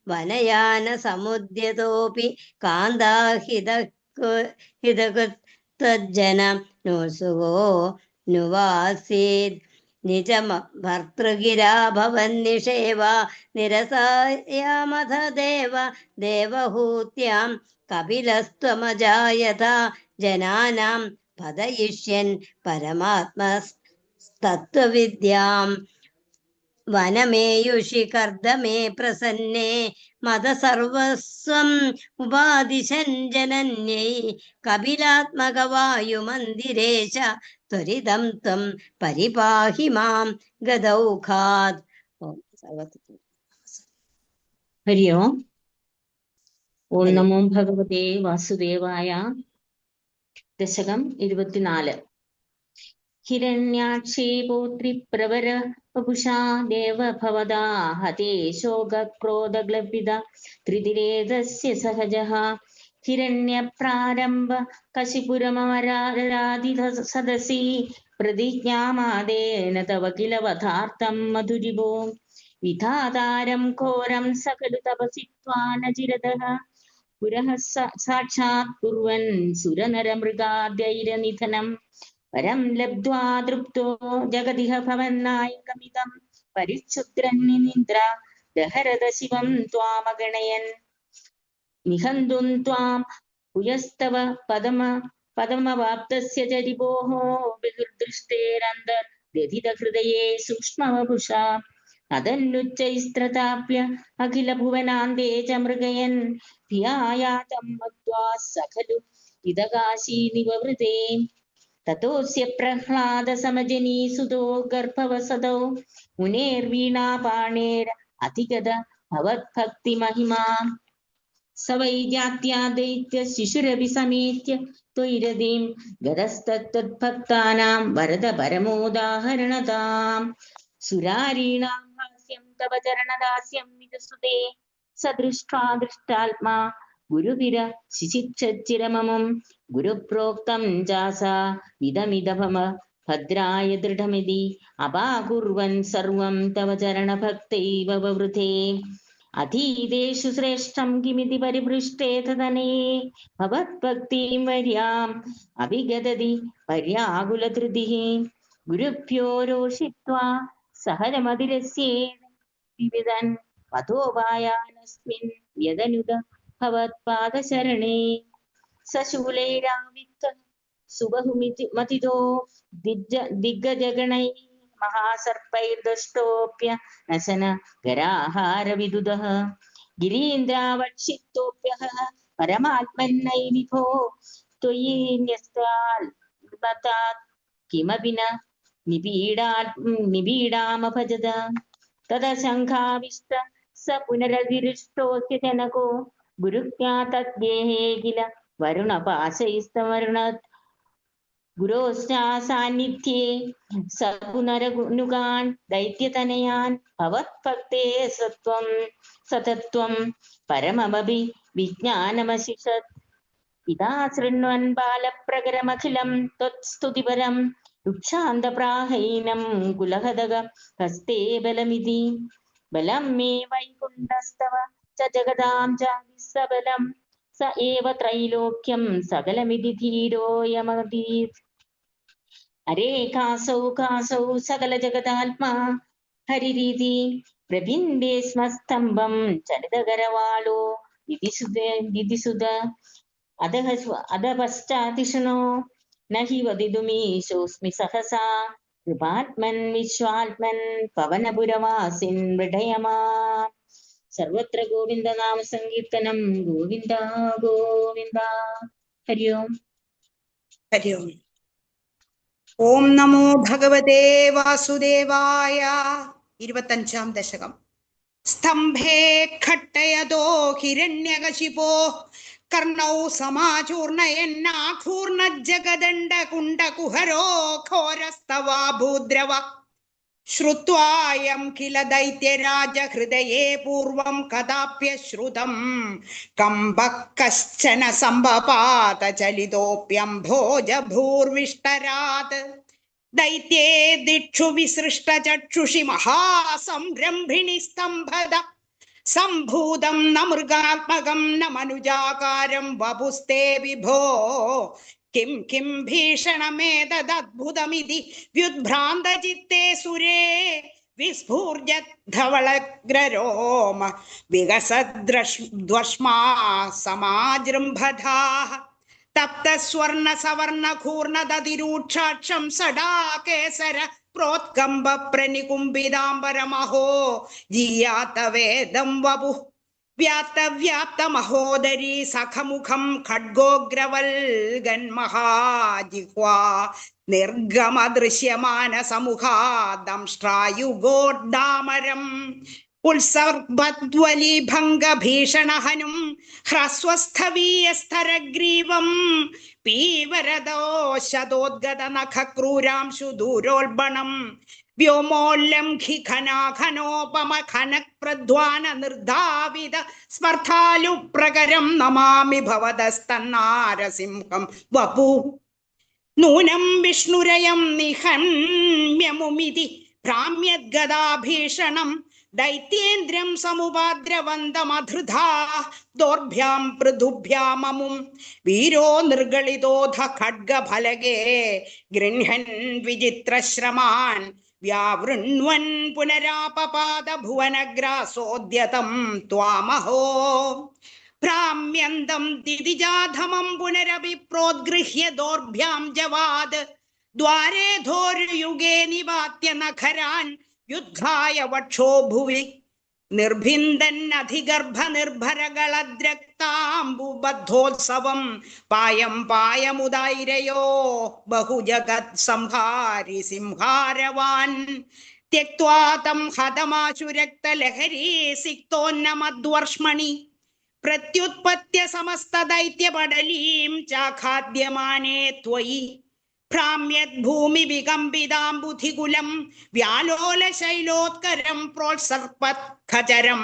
വനയാന സമുദ്യതോപി കാന്താഹിതകൃത്വജ്ജന നോസുഗോ നുവാസീത് നിജമ ഭർതൃഗിരാ ഭവന്നിഷേവ നിരസായാമഥ ദേവ ദേവഹൂത്യാം കപിലസ്ത്വമജായത ജനാനാം പതയിഷ്യൻ പരമാത്മതത്വവിദ്യാം വനമേയുഷി കർദമേ പ്രസന്നേ മതസർവസ്വം ഉപാദിശൻ ജനന്യൈ കപിലാത്മകവായുമന്ദിരേശ ത്വരിതം ത്വം പരിപാഹി മാം ഗദൗഘാത്. ഹരി ഓം. ഓം നമോ ഭഗവതേ വാസുദേവായ. ദശകം 24. ഹിരണ്യാക്ഷേ പൗത്രി പ്രവര വപുഷാ ദേവ ഭവദാ ഹതേ ശോകക്രോധഗ്ലപിത ത്രിദിരേതസ്യ സഹജഃ ഹിരണ്യപ്രാരംഭ കശിപുരമരാധിത സദസി പ്രതിജ്ഞാമാദേന തവ കില വധാർത്ഥം മധുരിവോ വിധാതാരം ഘോരം സകലു തപസിത്വാനജിരതഃ പുരഃ സാക്ഷാത് കുർവൻ സുരനരമൃഗാദ്യൈരനിധനം പരം ലബ്ധ്വാ തൃപ്തോ ജഗതിഹ ഭവന്നായകമിദം പരിച്ഛുദ്രൻ നിന്ദ്ര ദഹരത ശിവം ത്വാമഗണയൻ നിഹന്തും ത്വാം പുയസ്തവ പദമവാപ്തസ്യ ചരിപോഃ ബഹിർദൃഷ്ടേരന്തർവ്യഥിത ഹൃദയേ സൂക്ഷ്മവപുഷാ അതന്നുച്ചൈസ്ത്രതാപ്യ അഖില ഭുവനാന്തേ ച മൃഗയൻ ധിയായാതം മത്വാ സഖലു ഇദകാശീ നിവവൃതേ തതോസ്യ പ്രഹ്ലാദ സമജനീ സുതോ ഗർഭവസതോ മുനേർവീണാപാണേര അധിഗത ഭവദ്ഭക്തി മഹിമാ സ വൈജാത്യാ ദൈത്യ ശിശുരഭി സമേത്യ ത്വയിരതിം ഗതസ്തത്വദ്ഭക്താനാം വരദ പരമോദാഹരണതാം സുരാരീണാം ഹാസ്യം തവ ചരണദാസ്യം വിദസുതേ സദൃഷ്ട്വാ ദൃഷ്ടാത്മാ ഗുരുവിര ശിശിക്ഷച്ചിരമമും ഗുരുപ്രോക്തം ജാസാ വിദമിദഭമ ഭദ്രായ ദൃഢമിതി അപാകുർവൻ സർവം തവ ചരണഭക്തൈവ വവൃതേ അധീതേഷു ശ്രേഷ്ഠം കിമിതി പരിപൃഷ്ടേ തദനേ ഭവദ്ഭക്തിം വര്യാം അഭിഗദതി പര്യാകുലധൃതിഃ ഗുരുഭ്യോ രോഷിത്വാ സഹരമതിരസ്യേത് വിവിധൻ പഥോപായാനസ്മിൻ യദനുദ ഭവത്പാദശരണേ സശൂലൈരാവിത്ത സുബഹുമതിതോ ദിഗ്ഗജഗണൈ മഹാസർപ്പൈർദഷ്ടോപ്യ നശന ഗരാഹാരവിദുദഃ ഗിരീന്ദ്രാവക്ഷിത്തോപ്യഃ പരമാത്മന്നൈ വിഭോ ത്വയി ന്യസ്താത് കിമപി ന നിപീഡാമഭജത തദശങ്കാവിഷ്ട സ പുനരതിരുഷ്ടോസ്യ ജനകോ ഗുരുജ്ഞാതദ്ഗേഹേ കില വരുണപാശൈസ്തവരുണത് ഗുരോസ്നാ സാന്നിധ്യേ സ പുനരനുഗാൻ ദൈത്യതനയാൻ ഭവത്ഭക്തേ സതത്വം പരമമഭി വിജ്ഞാനമശിഷത് ഇതാ ശൃണ്വൻ ബാലപ്രകരമഖിലം ത്വത്സ്തുതിപരം രുക്ഷാന്തപ്രാഹൈനം കുലഹദക ഹസ്തേ ബലമിതി ബലം മേ വൈകുണ്ഠസ്തവ ച ജഗതാം ജാതിസബലം സ ഏവ ത്രൈലോക്യം സകലമിതി ധീരോയമതീത് അരേ കാസൗ സകല ജഗതാത്മാ ഹരിരീതി പ്രബിംബേ സ്മസ്തംഭം ചലിതകരവാളോ ദിതിസുത അധപശ്ചാതിഷണോ നഹി വദിതുമീശോസ്മി സഹസാ കൃപാത്മൻ വിശ്വാത്മൻ പവനപുരവാസിൻ മൃഡയമാ സർവത്ര ഗോവിന്ദ നാമ സങ്കീർത്തനം ഗോവിന്ദ ഗോവിന്ദ. ഹരി ഓം. ഹരി ഓം. ഓം നമോ ഭഗവതേ വാസുദേവായ. 25-ാം ദശകം. സ്തംഭേ ഘട്ടയതോ ഹിരണ്യകശിപോ കർണൗ സമാചൂർണയന്നാഘൂർണജഗദണ്ഡകുണ്ടകുഹരോ ഘോരസ്തവാ ഭൂദ്രവ ശ്രുത്വായം കില ദൈത്യരാജഹൃദയേ പൂർവം കഥാപ്യശ്രുതം കമ്പഃ കശ്ചന സംഭപാത ചലിതോപ്യംഭോജഭൂർവിഷ്ടരാത് ദൈത്യേ ദിക്ഷു വിസൃഷ്ടചക്ഷുഷി മഹാസംരംഭിണി സ്തംഭത സംഭൂതം ന മൃഗാത്മകം ന മനുജാകാരം വപുസ്തേ വിഭോ കിം കിം ഭീഷണമേതദ്ഭുതമിതി വ്യുദ്ഭ്രാന്തചിത്തേ സുരേ വിസ്ഫൂർജദ്ധവളഗ്രരോമ വികസദ്ധ്വഷ്മാ സമാജൃംഭധാഃ തപ്തസ്വർണ സവർണ ഘൂർണദതിരൂക്ഷാക്ഷം സടാകേസര പ്രോത്കമ്പ പ്രനികുംബിതാംബരമഹോ ജീയാതവേദം വപുഃ വ്യാപ്ത മഹോദരീ സഖമുഖം ഖഡ്ഗോഗ്രവൽഗന്മഹാജിഹ്വാ നിർഗമ ദൃശ്യമാന സമൂഹാ ദംഷ്ട്രായുഗോഡ്ഡാമരം ഉത്സർഭദ്വലീഭംഗഭീഷണഹനും ഹ്രസ്വസ്ഥവീയസ്ഥരഗ്രീവം പീവരദോശതോദ്ഗത നഖക്രൂരാംശു ദൂരോൽബണം വ്യോമോല്ലംഘി ഘനാഘനോപമ ഖനപ്രധ്വാന നിർധാവിത സ്പർദ്ധാലു പ്രകരം നമാമി ഭവതസ്തന്നാരസിംഹം വപു നൂനം വിഷ്ണുരയം നിഹമ്യമുമിതി ഭ്രാമ്യദ്ഗദാഭീഷണം ദൈത്യേന്ദ്രം സമുപാദ്രവന്തമധൃധാ ദോർഭ്യാം പൃഥുഭ്യാമമും വീരോ നിർഗളിതോധ ഖഡ്ഗഫലകേ ഗൃഹ്യൻ വിചിത്രശ്രമാൻ വ്യാവൃണ്വൻ പുനരാപപാദ ഭുവനഗ്രാസോദ്യതം ത്വാമഹോ ഭ്രാമ്യന്തം ദിതിജാധമം പുനരഭിപ്രോദ്ഗൃഹ്യ ദോർഭ്യാം ജവാദ് ദ്വാരേ ധോരുയുഗേ നിവാത്യ നഖരാൻ യുദ്ധായ വക്ഷോ ഭുവി നിർഭിന്ദൻ അധിഗർഭ നിർഭരകളദ്രക്താംബുബദ്ധോത്സവം പായം പായമുദൈരയോ ബഹുജഗത് സംഹാരി സിംഹാരവാൻ ത്യക്ത്വാ തം ഹതമാശു രക്തലഹരീ സിക്തോന്നമദ്വർഷ്മണി പ്രത്യുത്പത്യ സമസ്ത ദൈത്യപടലീം ചാഖാദ്യമാനേ ത്വയി ഭ്രാമ്യദ്ഭൂമി വികമ്പിതാംബുധികുലം വ്യാലോലശൈലോത്കരം പ്രോത്സർപ്പത് ഖചരം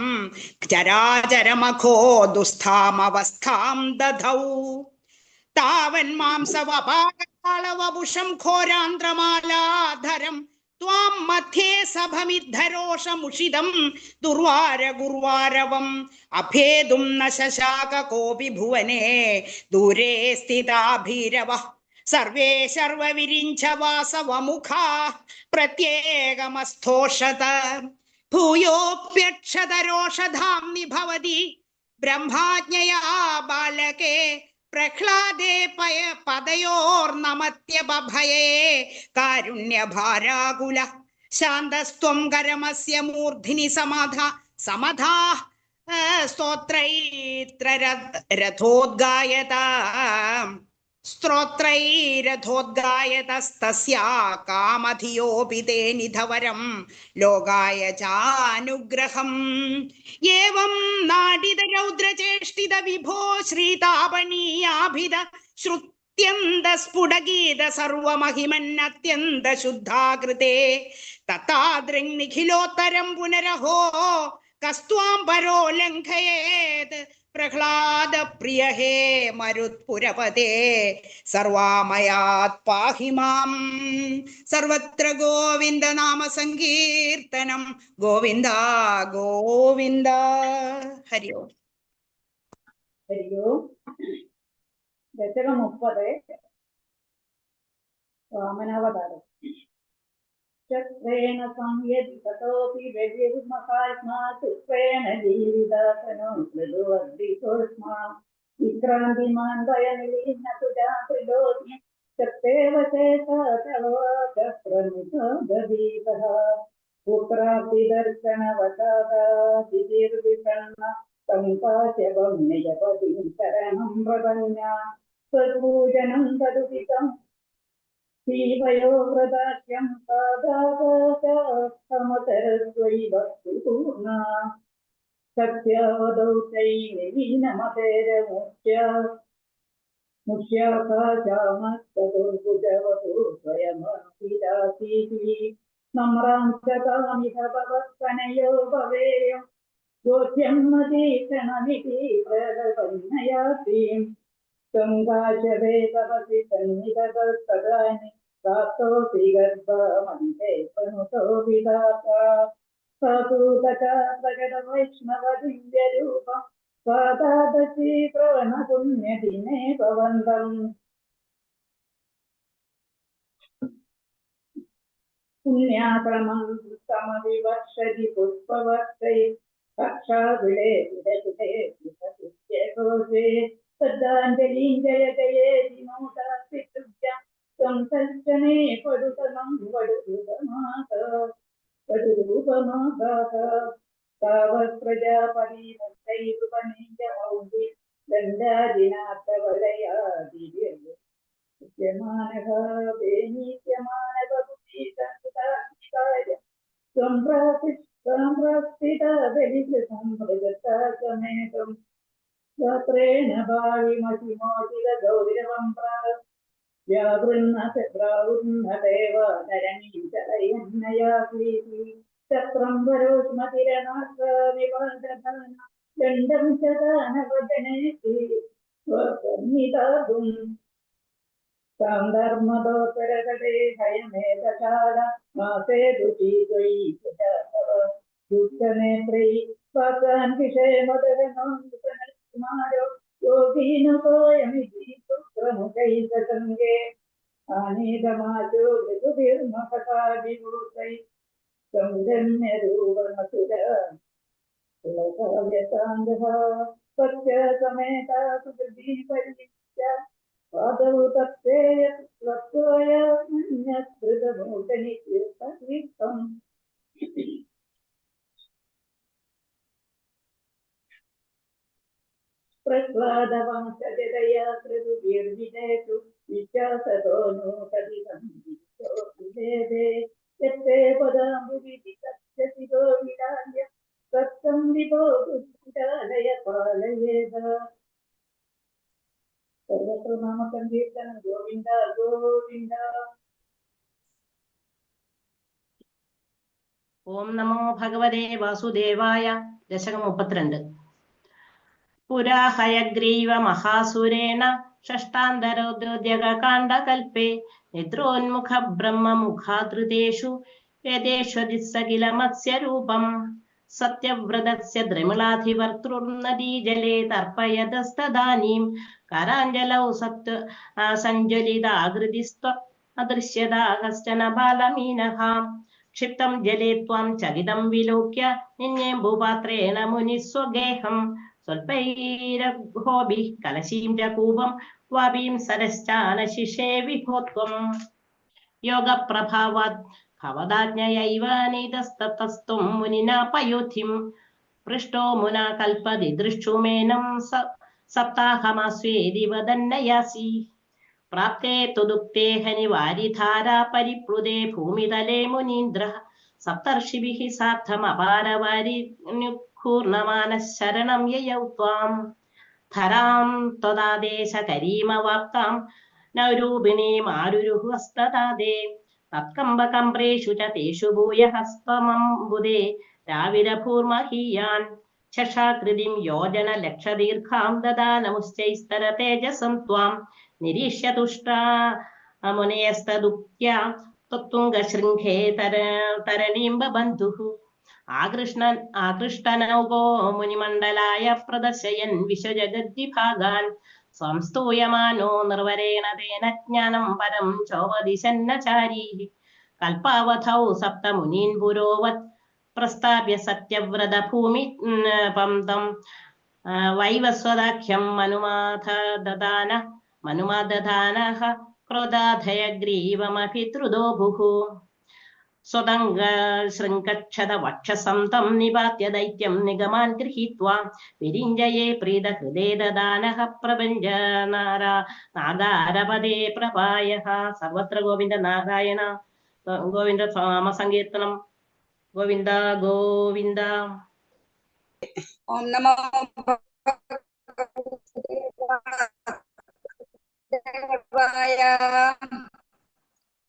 ചരാചരമഖോ ദുസ്ഥാമവസ്ഥാം ദധൗ താവൻ മാംസവപാകളവപുഷം ഘോരാന്ത്രമാലാധരം ത്വാം മധ്യേ സഭമിദ്ധരോഷമുഷിതം ദുർവാര ഗുർവാരവം അഭേദും ന ശശാക കോപി ഭുവനേ ദൂരേ സ്ഥിതാഭീരവഃ സർവേ ശർവവിരിഞ്ച വാസവമുഖാ പ്രത്യേകമസ്ഥോഷത ഭൂയോപ്യക്ഷതരോഷധാംനി ഭവതി ബ്രഹ്മാജ്ഞയാ ബാലകേ പ്രഹ്ലാദേ പദയോർനമത്യബഭയേ കാരുണ്യഭാരാകുല ശാന്തസ്ത്വം കരമസ്യ മൂർധിനി സമധാ സ്തോത്രൈരഥോദ്ഗായത സ്ത്രോത്രൈരഥോദ്ഗായതസ്തസ്യാ കാമധിയോപി തേ നിധവരം ലോകായ ചാനുഗ്രഹം ഏവം നാടിത രൗദ്രചേഷ്ടിത വിഭോ ശ്രീതാപനീയാഭിത ശ്രുത്യ അത്യന്ത സ്ഫുടഗീത സർവമഹിമന്നത്യന്ത ശുദ്ധാകൃതേ തഥാദൃങ് നിഖിലോത്തരം പുനരഹോ കസ്ത്വാം പരോ ലംഘയേത് പ്രഹ്ലാദ പ്രിയ ഹേ മരുത്പുരപതേ സർവാമയാത് പാഹി മാം. സർവത്ര ഗോവിന്ദ നാമ സങ്കീർത്തനം. ഗോവിന്ദ ഗോവിന്ദ. ഹരി ഓം. ഹരിയോ. ദശകം 30 വാമനാവതാരം. ചക്രേണ സംയതി തതോപി വ്യതിർമഹാത്മാ ചക്രേണ ജീവിതാസനോ മൃദുവർദ്ധിതോഷ്മാ വിക്രാന്തിമാൻ ഭയനിലീന തുജാത്രിലോക്യം ചക്രേവ ചേതവപ്രമുഖീതഃ പുത്രാഭിദർശനവതാദിർവിഷണ്ണ സംകാശ്യപം നിജപതിം ശരണം പ്രപന്ന സ്വപൂജനം തദുദിതം ജീവയോ വ്രതാക്യം സാധാരണ സത്യവദൗ ചൈനമതേരമുഖ്യ മുഖ്യാകാശാമസ്തുർഭുജവതു സ്വയമീ നമ്രാം ചതാമിഹ ഭവത്കനയോ ഭവേയം ഗോധ്യം മതീക്ഷണമിതി പ്രകൽപന്നയാസീം സംഘാശവേ തപസി സന്നിധതസ്തദാനി പ്രാപ്തോസി ഗർഭമന്തേ പനുതോ വിദാത സാധൂതച പ്രകട വൈഷ്ണവ ദിവ്യരൂപം സ്വാദാദശി പ്രവണ പുണ്യദിനേ ഭവന്തം. പുണ്യാക്രമം സമവിവർഷതി പുഷ്പവർഷൈ കക്ഷാവിളേ വിരചിതേ വിതസുത്യഘോഷേ ശ്രദ്ധാഞ്ജലിം ജയ ജയേതി നൂതാസ്തിതുഭ്യം സംസർജനേ പടുതമം വടുരൂപമാതാഃ താവത് പ്രജാപതി മുക്തൈരുപനീയമൗഢി ദണ്ഡാദിനാഥവലയാദിര്യമാനഃ വേനീത്യമാനവപുരീതസുതാധികാര്യ സംപ്രാപ്തിത ബലിസംപ്രജത്താസമേതം യാത്രേണ ഭാവിമതിമോചിത ഗൗരവം വ്യാവൃന്നദേവ ധരണീചലയന്നയാക്ലീതി ചക്രം വരോഷ്മതിരണാസ്വാമിവാദധാന ദണ്ഡം ചദാനവജനേതി സ്വനിതാതും സാന്ധർമ്മദോത്തരകടേ ഭയമേതശാല മാസേ ദുഃഖീത്വയി ദുഃഖനേത്രൈ സ്വാസാൻ വിഷയമദഹനോന്മാരോ യോഗീനോയമിതി പ്രമുഖൈസംഗേ ആനീതമാചോ ഋതുഭിർമഹകാവിഭൂതൈ സംരമ്യരൂപമസുര കുലകാവ്യസാംഗഃ സത്യസമേത സുഹൃദീപരിച്യ പാദൗ തത്തേയ സ്വത്വയ മന്യസ്കൃതമൂർധനി തീർത്ഥം. പ്രസ്വാദവംശജതയാ കൃതുഭിർവിജേതു വിശ്വാസതോ നൂതദിതം വിശ്വോപുലേദേ യത്തേ പദാംബുവിധി സത്യസിതോ വിലാല്യ സത്യം വിഭോ ദുഃഖാലയ പാലയേത. സർവത്ര നാമസങ്കീർത്തനം. ഗോവിന്ദ ഗോവിന്ദ. ഓം നമോ ഭഗവതേ വാസുദേവായ. ദശകം 32. പുരാ ഹയഗ്രീവ മഹാസുരേണ ഷഷ്ടാന്തരോദ്യോദ്യകാണ്ഡകൽപേ നിദ്രോന്മുഖ ബ്രഹ്മമുഖാധൃതേഷു വേദേഷ്വദിസ്സകില മത്സ്യരൂപം സത്യവ്രതസ്യ ദ്രമിളാധിവർത്തൃർനദീജലേ തർപ്പയതസ്തദാനീം കരാഞ്ജലൗ സഞ്ജ്വലിതാകൃതിസ്ത്വ അദൃശ്യതാ കശ്ചന ബാലമീനഹാം ക്ഷിപ്തം ജലേ ത്വാം ചകിതം വിലോക്യ നിന്യേംബുപാത്രേണ മുനിസ്വഗേഹം സ്വൽപൈരഘോഭിഃ കലശീം ച കൂപം വാപീം സരശ്ചാനശിഷേ വിഭോത്വം യോഗപ്രഭാവാത് ഭവദാജ്ഞയൈവ നീതസ്തതസ്തും മുനിനാ പയോധിം പൃഷ്ടോ മുനാ കൽപ്പതി ദൃഷ്ടൂമേനം സപ്താഹമാസ്വേതി വദന്നയാസി പ്രാപ്തേ തുദുക്തേ ഹനിവാരിധാരാ പരിപ്ലുതേ ഭൂമിതലേ മുനീന്ദ്രഃ സപ്തർഷിഭിഃ സാർത്ഥമപാരവാരിനുഃഖൂർണമാനഃ ശരണം യയൗ ത്വാം ധരാം ത്വദാദേശകരീമവാപ്താം നൗരൂപിണീം ആരുരുഹസ്തതാദേ തത്കമ്പകമ്പ്രേഷു ച തേഷു ഭൂയഹസ്ത്വമംബുദേ രാവിരഭൂർമഹീയാൻ ചഷാകൃതിം യോജന ലക്ഷദീർഘാം ദദാനമുശ്ചൈസ്തര തേജസം ത്വാം നിരീക്ഷ്യ തുഷ്ടാ മുനയസ്തദുക്ത്യാ തുംഗശൃംഖേ തരണീംബ ബന്ധുഃ ആകൃഷ്ടനൗകോ മുനിമണ്ഡലായ പ്രദർശയൻ വിശ്വജഗദ്വിഭാഗാൻ സംസ്തൂയമാനോ നിർവരേണ തേന ജ്ഞാനം പരം ചോപദിശന്നചാരീഃ കൽപ്പാവധൗ സപ്തമുനീൻ പുരോവത് പ്രസ്ഥാപ്യ സത്യവ്രത ഭൂമി പന്തം വൈവസ്വദാഖ്യം മനുമാദധാനഃ ക്രോധാധയഗ്രീവമഭിദ്രുതോ ഭുഃ സ്വതംഗ ശൃംഗക്ഷത വക്ഷസം തം നിപാത്യ ദൈത്യം നിഗമാൻ ഗൃഹീത്വാ വിരിഞ്ജയേ പ്രീതഹൃദേ ദദാനഃ പ്രപഞ്ച നാഗാരപദേ പ്രപായഃ. സർവത്ര ഗോവിന്ദ നാരായണ ഗോവിന്ദ നാമസങ്കീർത്തനം. ഗോവിന്ദ ഗോവിന്ദ. ഓം നമോ ഭഗവതേ.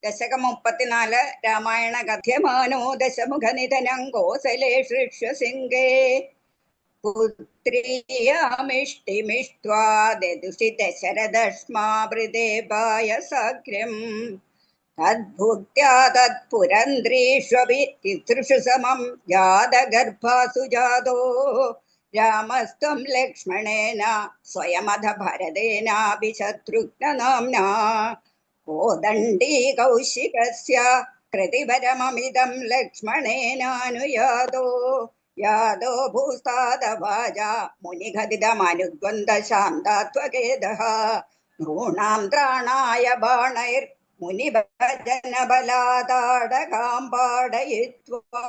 ദശകം 34 രാമായണ കഥ്യമാനോ ദശമുഖനിധനം കോസലേ ശൃഷ്യസിംഗേ പുത്രീയാമിഷ്ടിമിഷ്ട്വാ ദദുഷി ദശരഥസ്മാവൃദേവായ സാഗ്ര്യം തദ്ഭുക്ത്യാ തത്പുരന്ദ്രീഷ്വപി തിസൃഷു സമം ജാതഗർഭാസു ജാതോ രാമസ്ത്വം ലക്ഷ്മണേന സ്വയമധ ഭരതേനാപി ശത്രുഘ്നനാമ്നാ കോദണ്ഡീ കൗശികസ്യ കൃതിപരമമിദം ലക്ഷ്മണേനാനുയാതോ യാദോ ഭൂസ്താദവാച മുനിഘതിതമനുദ്വന്ദ്ശാന്താത്വകേദഃ നൃണാം ത്രാണായ ബാണൈർ മുനിഭജനബലാതാടകാം പാടയിത്വാ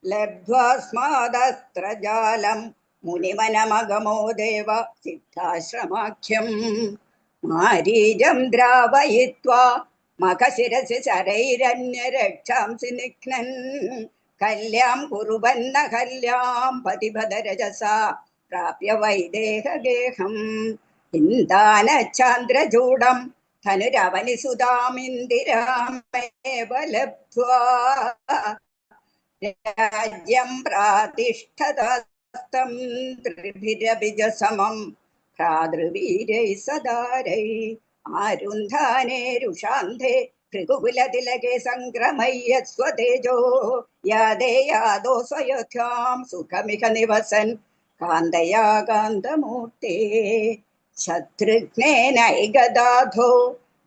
ലബ്ധ്വാസ്മാദസ്ത്രജാലം മുനിവനമഗമോ ദേവ സിദ്ധാശ്രമാഖ്യം മാരീജം ദ്രാവയിത്വാ മഖശിരസി ശരൈരന്യരക്ഷാംസി നിഘ്നൻ കല്യാം കുറുവന്ന കല്യാം പതിഭദരജസാ പ്രാപ്യ വൈദേഹഗേഹം ഇന്ദാനചാന്ദ്രചൂഡം ധനുരവനിസുതാമിന്ദിരാമേവ ലബ്ധ്വാ രാജ്യം പ്രാതിഷ്ഠതസ്തം ത്രിഭിരഭിജസമം ഭ്രാതൃവീരൈ സദാരൈ ആരുന്ധാനേരുഷാന്ധേ ഭൃഗുകുലതിലകേ സംക്രമയ്യ സ്വതേജോ യാദേ യാദോ സ്വയോധ്യാം സുഖമിക നിവസൻ കാന്തയാ കാന്തമൂർത്തേ ശത്രുഘ്നേനൈകദാധോ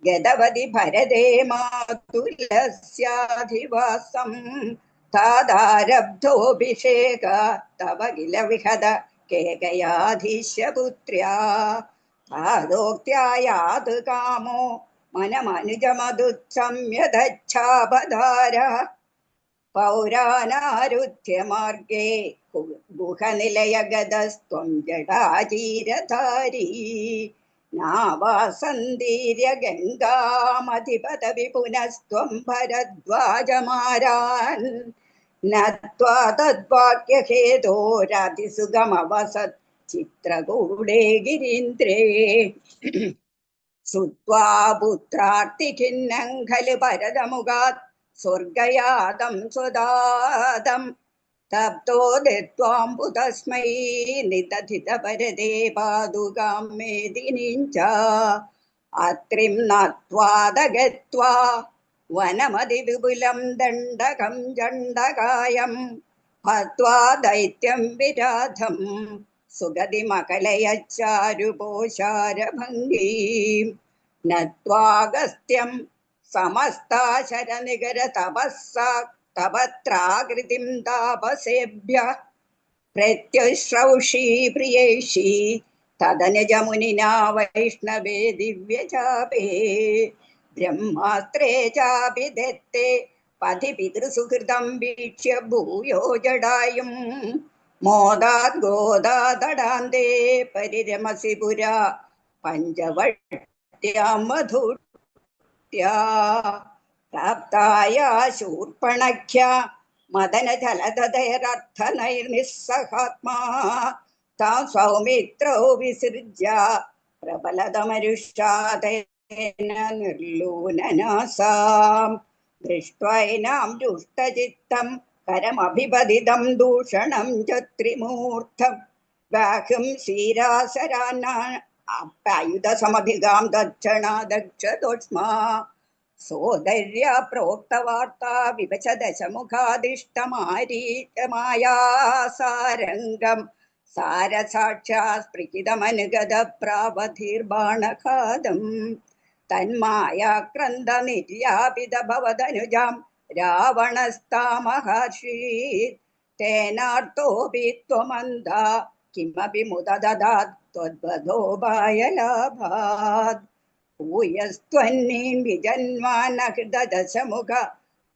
ഗദവതി ഭരതേ മാതുലസ്യാധിവാസം താദാരബ്ധോഭിഷേക തവ കില വിഹത കേകയാധീശപുത്ര്യാ താദോക്ത്യായാത് കാമോ മനമനുജമതുത്സംയദച്ഛാപധാര പൗരാനാരുധ്യമാർഗേ ഗുഹനിലയഗതസ്ത്വം ജടാചീരധാരീ നാവാസന്തീര്യ ഗംഗാമധിപതവി പുനസ്ത്വം ഭരദ്വാജമാരാൻ നത്വാ തദ്വാക്യഹേതോരതിസുഗമവസത് ചിത്രകൂടേ ഗിരീന്ദ്രേ സുത്വാ പുത്രാർത്തിഖിന്നം ഖലു ഭരതമുഖാത് സ്വർഗയാതം സ്വദാതം തപ്തോ ദത്വാംബു തസ്മൈ നിദധിത ഭരതേ പാദുകാം മേദിനീം ച അത്രിം നത്വാദഗത്വാ വനമതിവിപുലം ദണ്ഡകം ജണ്ഡകായം ഹത്വാ ദൈത്യം വിരാധം സുഗതിമകലയച്ചാരുപോഷാരഭംഗീം നത്വാഗസ്ത്യം സമസ്താശരനികര തപസ്സാ തപത്രാകൃതിം താപസേഭ്യഃ പ്രത്യുശ്രൗഷീ പ്രിയേഷി തദനുജമുനിനാ വൈഷ്ണവേ ദിവ്യചാപേ ബ്രഹ്മാസ്ത്രേ ചാഭിദത്തെ പതി പിതൃസുഹൃതം വീക്ഷ്യ ഭൂയോ ജടായും മോദാത് ഗോദാതടാന്തേ പരിരമസി പുരാ പഞ്ചവട്ട്യാം മധുട്ട്യാ പ്രാപ്തായ ശൂർപ്പണഖ്യ മദന ജലധരർത്ഥനൈർനിസ്സഹാത്മാ താം സൗമിത്രോ വിസൃജ്യ പ്രബലതമരുഷാതേന നിർലൂനനാസാം ദൃഷ്ട്വൈനാം ദുഷ്ടചിത്തം കരമഭിപതിതം ദൂഷണം ച ത്രിമൂർധം ബാഹ്യം ശീരാസരാനായുധസമധികാം ദക്ഷണാ ദക്ഷതോഷ്മാ സോദര്യ പ്രോക്തവാർത്താ വിവശ ദശമുഖാദിഷ്ടമാരീചമായാസാരംഗം സാരസാക്ഷാ സ്പൃഹിതമനുഗത പ്രാവധീർബാണഘാതം തന്മായാക്രന്ദ നിർയാപിത ഭവതനുജാം രാവണസ്താമഹർഷീത് തേനാർത്തോപി ത്വമന്ത കിമപി മുദദദാത് ത്വദ്വദോപായലാഭാത് ഭൂയസ്ത്വന്നീൻ വിജന്മാനഹൃദശമുഖ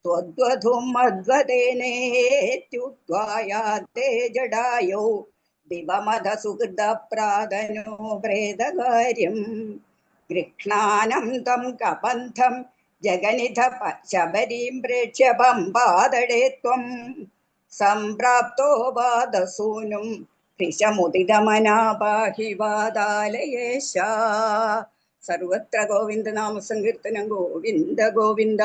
ത്വദ്വധും മദ്വദേനേത്യുക്ത്വായാത്തെ ജഡായോ ദിവമധ സുഹൃദപ്രാദനോ പ്രേതകാര്യം ഗൃഹ്ണാനം തം കബന്ധം ജഗനിധ ശബരീം പ്രേക്ഷ്യ പമ്പാതടേ ത്വം സംപ്രാപ്തോ വാദസൂനും ഭൃശമുദിതമനാപാഹി വാദാലയേശ. സർവത്ര ഗോവിന്ദനാമ സങ്കീർത്തനം. ഗോവിന്ദ ഗോവിന്ദ.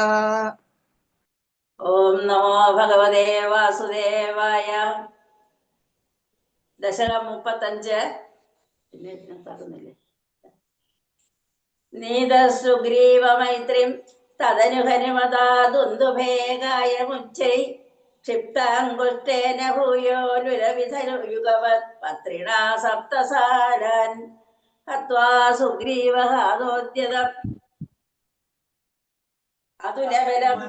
ഓം നമോ ഭഗവതേ വാസുദേവായ. ദശകം 35. പിന്നെ പറഞ്ഞില്ലേ? നീതസുഗ്രീവമൈത്രിം തദനുഹനുമതാ ദുന്ദുഭേകായമുച്ചൈ ക്ഷിപ്താങ്കുഷ്ടേന ഭൂയോലുരവിധയുഗവത് പത്രിണാ സപ്തസാരാൻ ഹത്വാ സുഗ്രീവഃ അതോദ്യതം അതുലബലം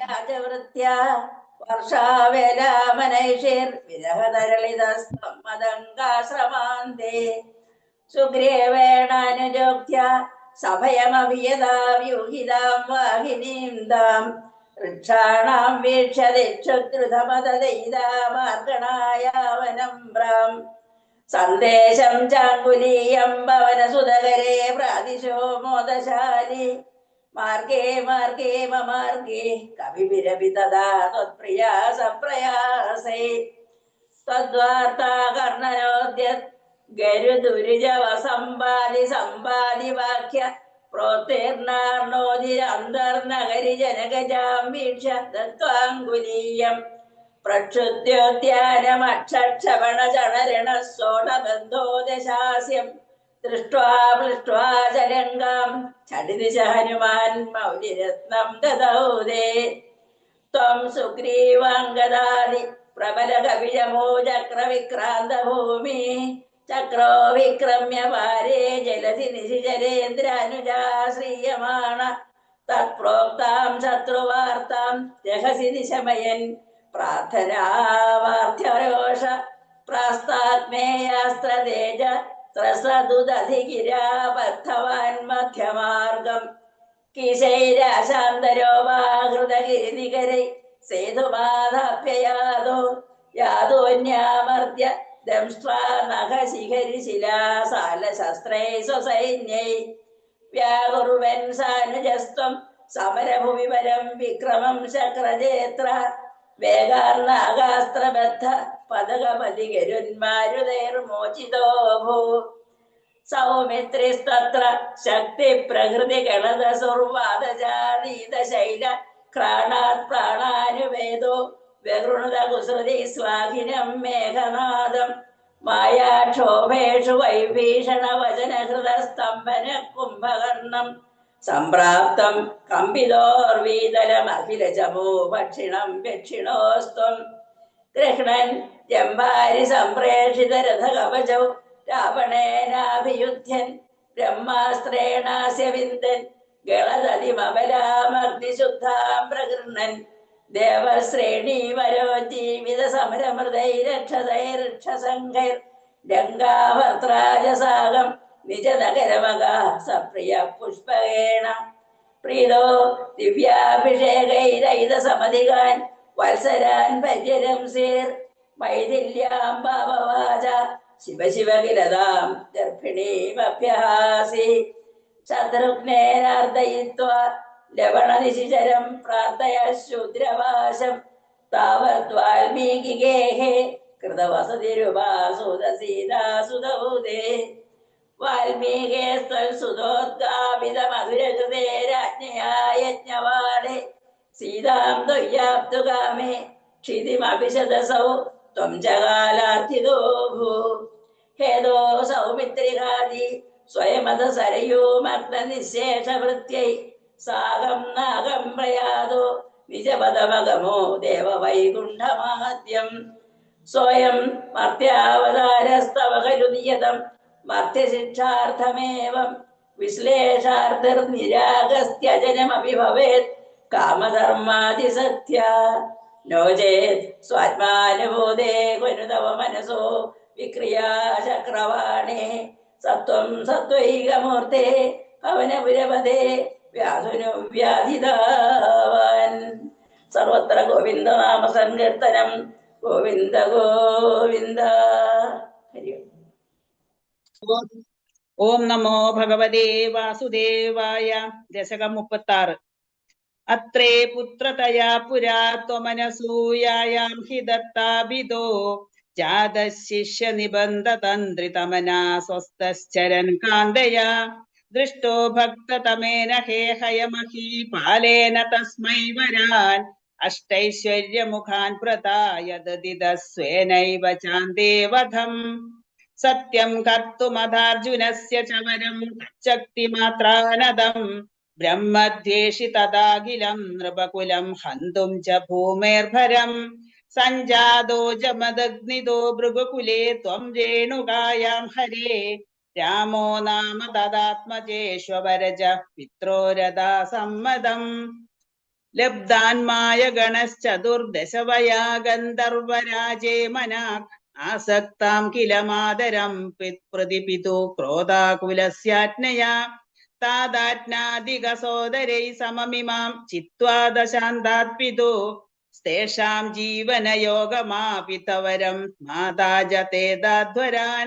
രാജവൃത്യാ വർഷാവേലാമനൈഷീർവിരഹതരളിതസ്തമദങ്കാശ്രമാന്തേ സുഗ്രീവേണാനുജോക്ത്യ സഭയമഭിയതാ വ്യൂഹിതാം വാഹിനീം താം വൃക്ഷാണാം വീക്ഷ്യ ദിക്ഷുദ്രുതമതദൈതാമാർഗണായാവനമ്രാം സന്ദേശം ചാങ്കുലീയം ഭവനസുതകരേ പ്രാദിശോ മോദശാലി മാർഗേ മാർഗേ മമാർഗേ കവിഭിരപി തദാ ത്വത്പ്രിയാ സപ്രയാസേ ത്വദ്വാർത്താ കർണനോദ്യത് ഗരുദുരിജവസമ്പാദി സമ്പാദി വാക്യ പ്രോത്തേർണാർണോദിരന്തർനഗരി ജനകജാം വീക്ഷ്യ ദത്വാങ്കുലീയം പ്രക്ഷുദ്യോദ്യാനമക്ഷക്ഷവണചണരണ സോണബന്ധോദശാസ്യം ദൃഷ്ട്വാ പൃഷ്ട്വാ ചലങ്കാം ഛടിദിശ ഹനുമാൻ മൗലിരത്നം ദദൗദേ ത്വം സുഗ്രീവാംഗദാദി പ്രബല കവിജമോ ചക്രവിക്രാന്ത ഭൂമി ചക്രോ വിക്രമ്യ പാരേ ജലധി നിശിചരേന്ദ്രാനുജാ ശ്രീയമാണ തത്പ്രോക്താം ശത്രുവാർത്താം രഹസി നിശമയൻ പ്രാർത്ഥനാവാർഥ്യരോഷ പ്രാസ്താത്മേയാസ്ത്രതേജ ത്രസദുദധിഗിരാബദ്ധവാൻ മധ്യമാർഗം കിശൈരാശാന്തരോ വാ ഹൃദഗിരിനികരൈ സേതുമാധാപ്യയാതോ യാതോന്യാമർദ്യ ദംഷ്ട്രാ നഖശിഖരി ശിലാസാലശസ്ത്രൈ സ്വസൈന്യൈ വ്യാകുർവൻ സാനുജസ്ത്വം സമരഭുവി പരം വിക്രമം ശക്രജേത്ര വേഗാർനാഗാസ്ത്രബദ്ധ പദകപതികരുന്മാരുതൈർമോചിതോ ഭൂ സൗമിത്രിസ്തത്ര ശക്തി പ്രകൃതി ഗണദസുർവാദജാതീതശൈല ക്രാണാത് പ്രാണാനുവേദോ വ്യഗൃണത കുസൃതി ശ്ലാഘിനം മേഘനാദം മായാക്ഷോഭേഷു വൈഭീഷണ വചനഹൃതസ്തംഭന കുംഭകർണം സംപ്രാപ്തം കമ്പിതോർവീതലമഖിലചമോ ഭക്ഷിണം ദക്ഷിണോസ്ത്വം കൃഷ്ണൻ ജംഭാരി സംപ്രേഷിത രഥകവചൗ രാവണേനാഭിയുധ്യൻ ബ്രഹ്മാസ്ത്രേണാസ്യ വിന്ദൻ ഗളതതിമബലാമഗ്നിശുദ്ധാം പ്രകൃണ്ണൻ ദേവശ്രേണീവരോ ജീവിത സമരമൃതൈരക്ഷതൈർക്ഷസംഘൈർ ഗംഗാഭർത്തരാജസാഗം നിജനഗരമകാ സപ്രിയ പുഷ്പകേണ പ്രീതോ ദിവ്യാഭിഷേകൈരൈത സമധികാൻ വത്സരാൻ പര്യരംസീർ മൈഥില്യാം പാപവാച ശിവ ശിവ കിലതാം ഗർഭിണീമഭ്യഹാസി ശത്രുഘ്നേനാർദ്ദയിത്വാ ലവണനിശിചരം പ്രാർത്ഥയ ശൂദ്രവാശം താവത് വാൽമീകിഗേഹേ കൃതവസതിരുപാസുത സീതാസുതൗദേ വാൽമീകേസ്ത്വൽ സുതോദ്ഗാപിത മധുരകൃതേ രാജ്ഞയാ യജ്ഞവാളെ സീതാം ത്വയ്യാപ്തുകാമേ ക്ഷിതിമഭിശതസൗ ത്വം ചകാലാർത്ഥിതോ ഭൂ ഹേതോ സൗമിത്രികാദി സ്വയമത സരയൂമഗ്നനിശേഷവൃത്यै സാഹം നാഗം പ്രയാതോ നിജപദമഗമോ ദേവവൈകുണ്ഠമാദ്യം സ്വയം മർത്യാവതാരസ്തവ ഖലു നിയതം മർത്യശിക്ഷാർത്ഥമേവം വിശ്ലേഷാർത്ഥനിരാഗസ്ത്യജനമപി ഭവേത് കാമധർമാതിസത്യ നോ ചേത് സ്വാത്മാനുഭൂതേ ക്വനു തവ മനസോ വിക്രിയാചക്രവാണേ സത്വം സത്വൈകമൂർത്തേ ഭവനപുരപദേ വ്യാസുനു വ്യാധിതാവാൻ. സർവത്ര ഗോവിന്ദനാമ സങ്കീർത്തനം. ഗോവിന്ദ ഗോവിന്ദ. ഹരി ഓം. ഓം നമോ ഭഗവതേ വാസുദേവായ. ദശകം 36. അത്രേ പുത്രതയാ പുരാ ത്വമനസൂയായാം ഹി ദത്താഭിതോ ജാതശിഷ്യ നിബന്ധതന്ത്രിതമനാ സ്വസ്ഥശ്ചരൻ കാന്തയാ ദൃഷ്ടോ ഭക്തതമേന ഹേഹയമഹീ പാലേന തസ്മൈ വരാൻ അഷ്ടൈശ്വര്യമുഖാൻ പ്രതായദദിതസ്വേനൈവ ചാന്ദേവധം സത്യം കർത്തുമഥാർജുനസ്യ ച വരം ശക്തിമാത്രാനദം ബ്രഹ്മദ്വേഷി തദാഖിലം നൃപകുലം ഹന്തും ച ഭൂമേർഭരം സഞ്ജാതോ ജമദഗ്നിതോ ഭൃഗുകുലേ ത്വം രേണുകായാം ഹരേ രാമോ നാമ തദാത്മജേഷ്വരജ പിത്രോരഥാ സമ്മതം ലബ്ധാന്മായ ഗണശ്ചതുർദശവയാ ഗന്ധർവരാജേ മനാക് ആസക്താം കില മാതരം പ്രതിപിതു ക്രോധാകുലസ്യാജ്ഞയാ താദാജ്ഞാദിക സോദരൈ സമമിമാം ചിത്വാ ദശാന്താത്പിതു സ്തേഷാം ജീവനയോഗമാപിതവരം മാതാജതേദാധ്വരാൻ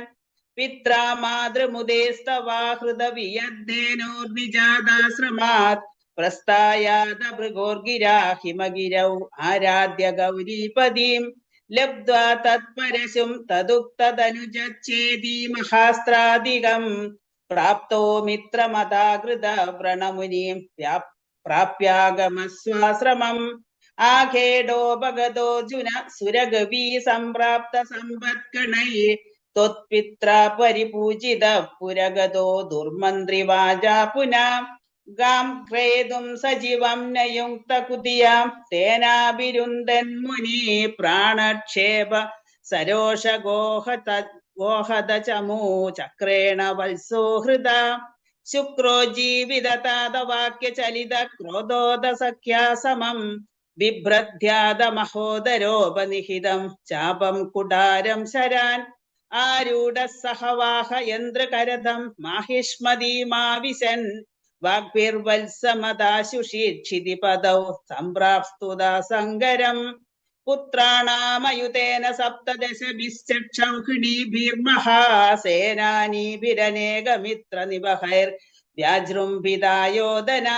പിത്രാ മാതൃമുദേസ്തവാ ഹൃദവിയദ്ദേനോർനിജാതാശ്രമാത് പ്രസ്ഥായാത ഭൃഗോർഗിരാ ഹിമഗിരൗ ആരാധ്യ ഗൗരീപദീം ലബ്ധ്വാ തത്പരശും തദുക്തദനുജച്ഛേദി മഹാസ്ത്രാദികം പ്രാപ്തോ മിത്രമതാകൃത വ്രണമുനിം പ്രാപ്യാഗമസ്വാശ്രമം ആഖേഡോപഗതോർജുന സുരഗവീ സംപ്രാപ്ത സമ്പത്കണൈ ത്വത്പിത്രാ പരിപൂജിത പുരഗതോ ദുർമന്ത്രിവാചാ പുനാ ഗാം ക്രേതും സജീവം നയുക്ത കുതിയാം തേനാഭിരുന്ദൻ മുനി പ്രാണക്ഷേപ സരോഷ ഗോഹത ചമൂ ചക്രേണ വത്സോ ഹൃദ ശുക്രോ ജീവിതതാദവാക്യ ചലിത ക്രോധോദ സഖ്യാ സമം ബിഭ്രധ്യാദ മഹോദരോപനിഹിതം ചാപം കുടാരം ശരാൻ ആരൂഢ സഹവാഹ യന്ത്രകരഥം മാഹിഷ്മദീമാവിശൻ വാഗ്ഭിർവത്സമദാശുഷീക്ഷിതി പദൗ സംപ്രാപ്സ്തുതാ സങ്കരം പുത്രാണാമയുതേന സപ്തദശഭിശ്ചക്ഷൗഹിണീഭിർമഹാസേനാനീഭിരനേകമിത്ര നിവഹൈർ വ്യാജൃംഭിതായോധന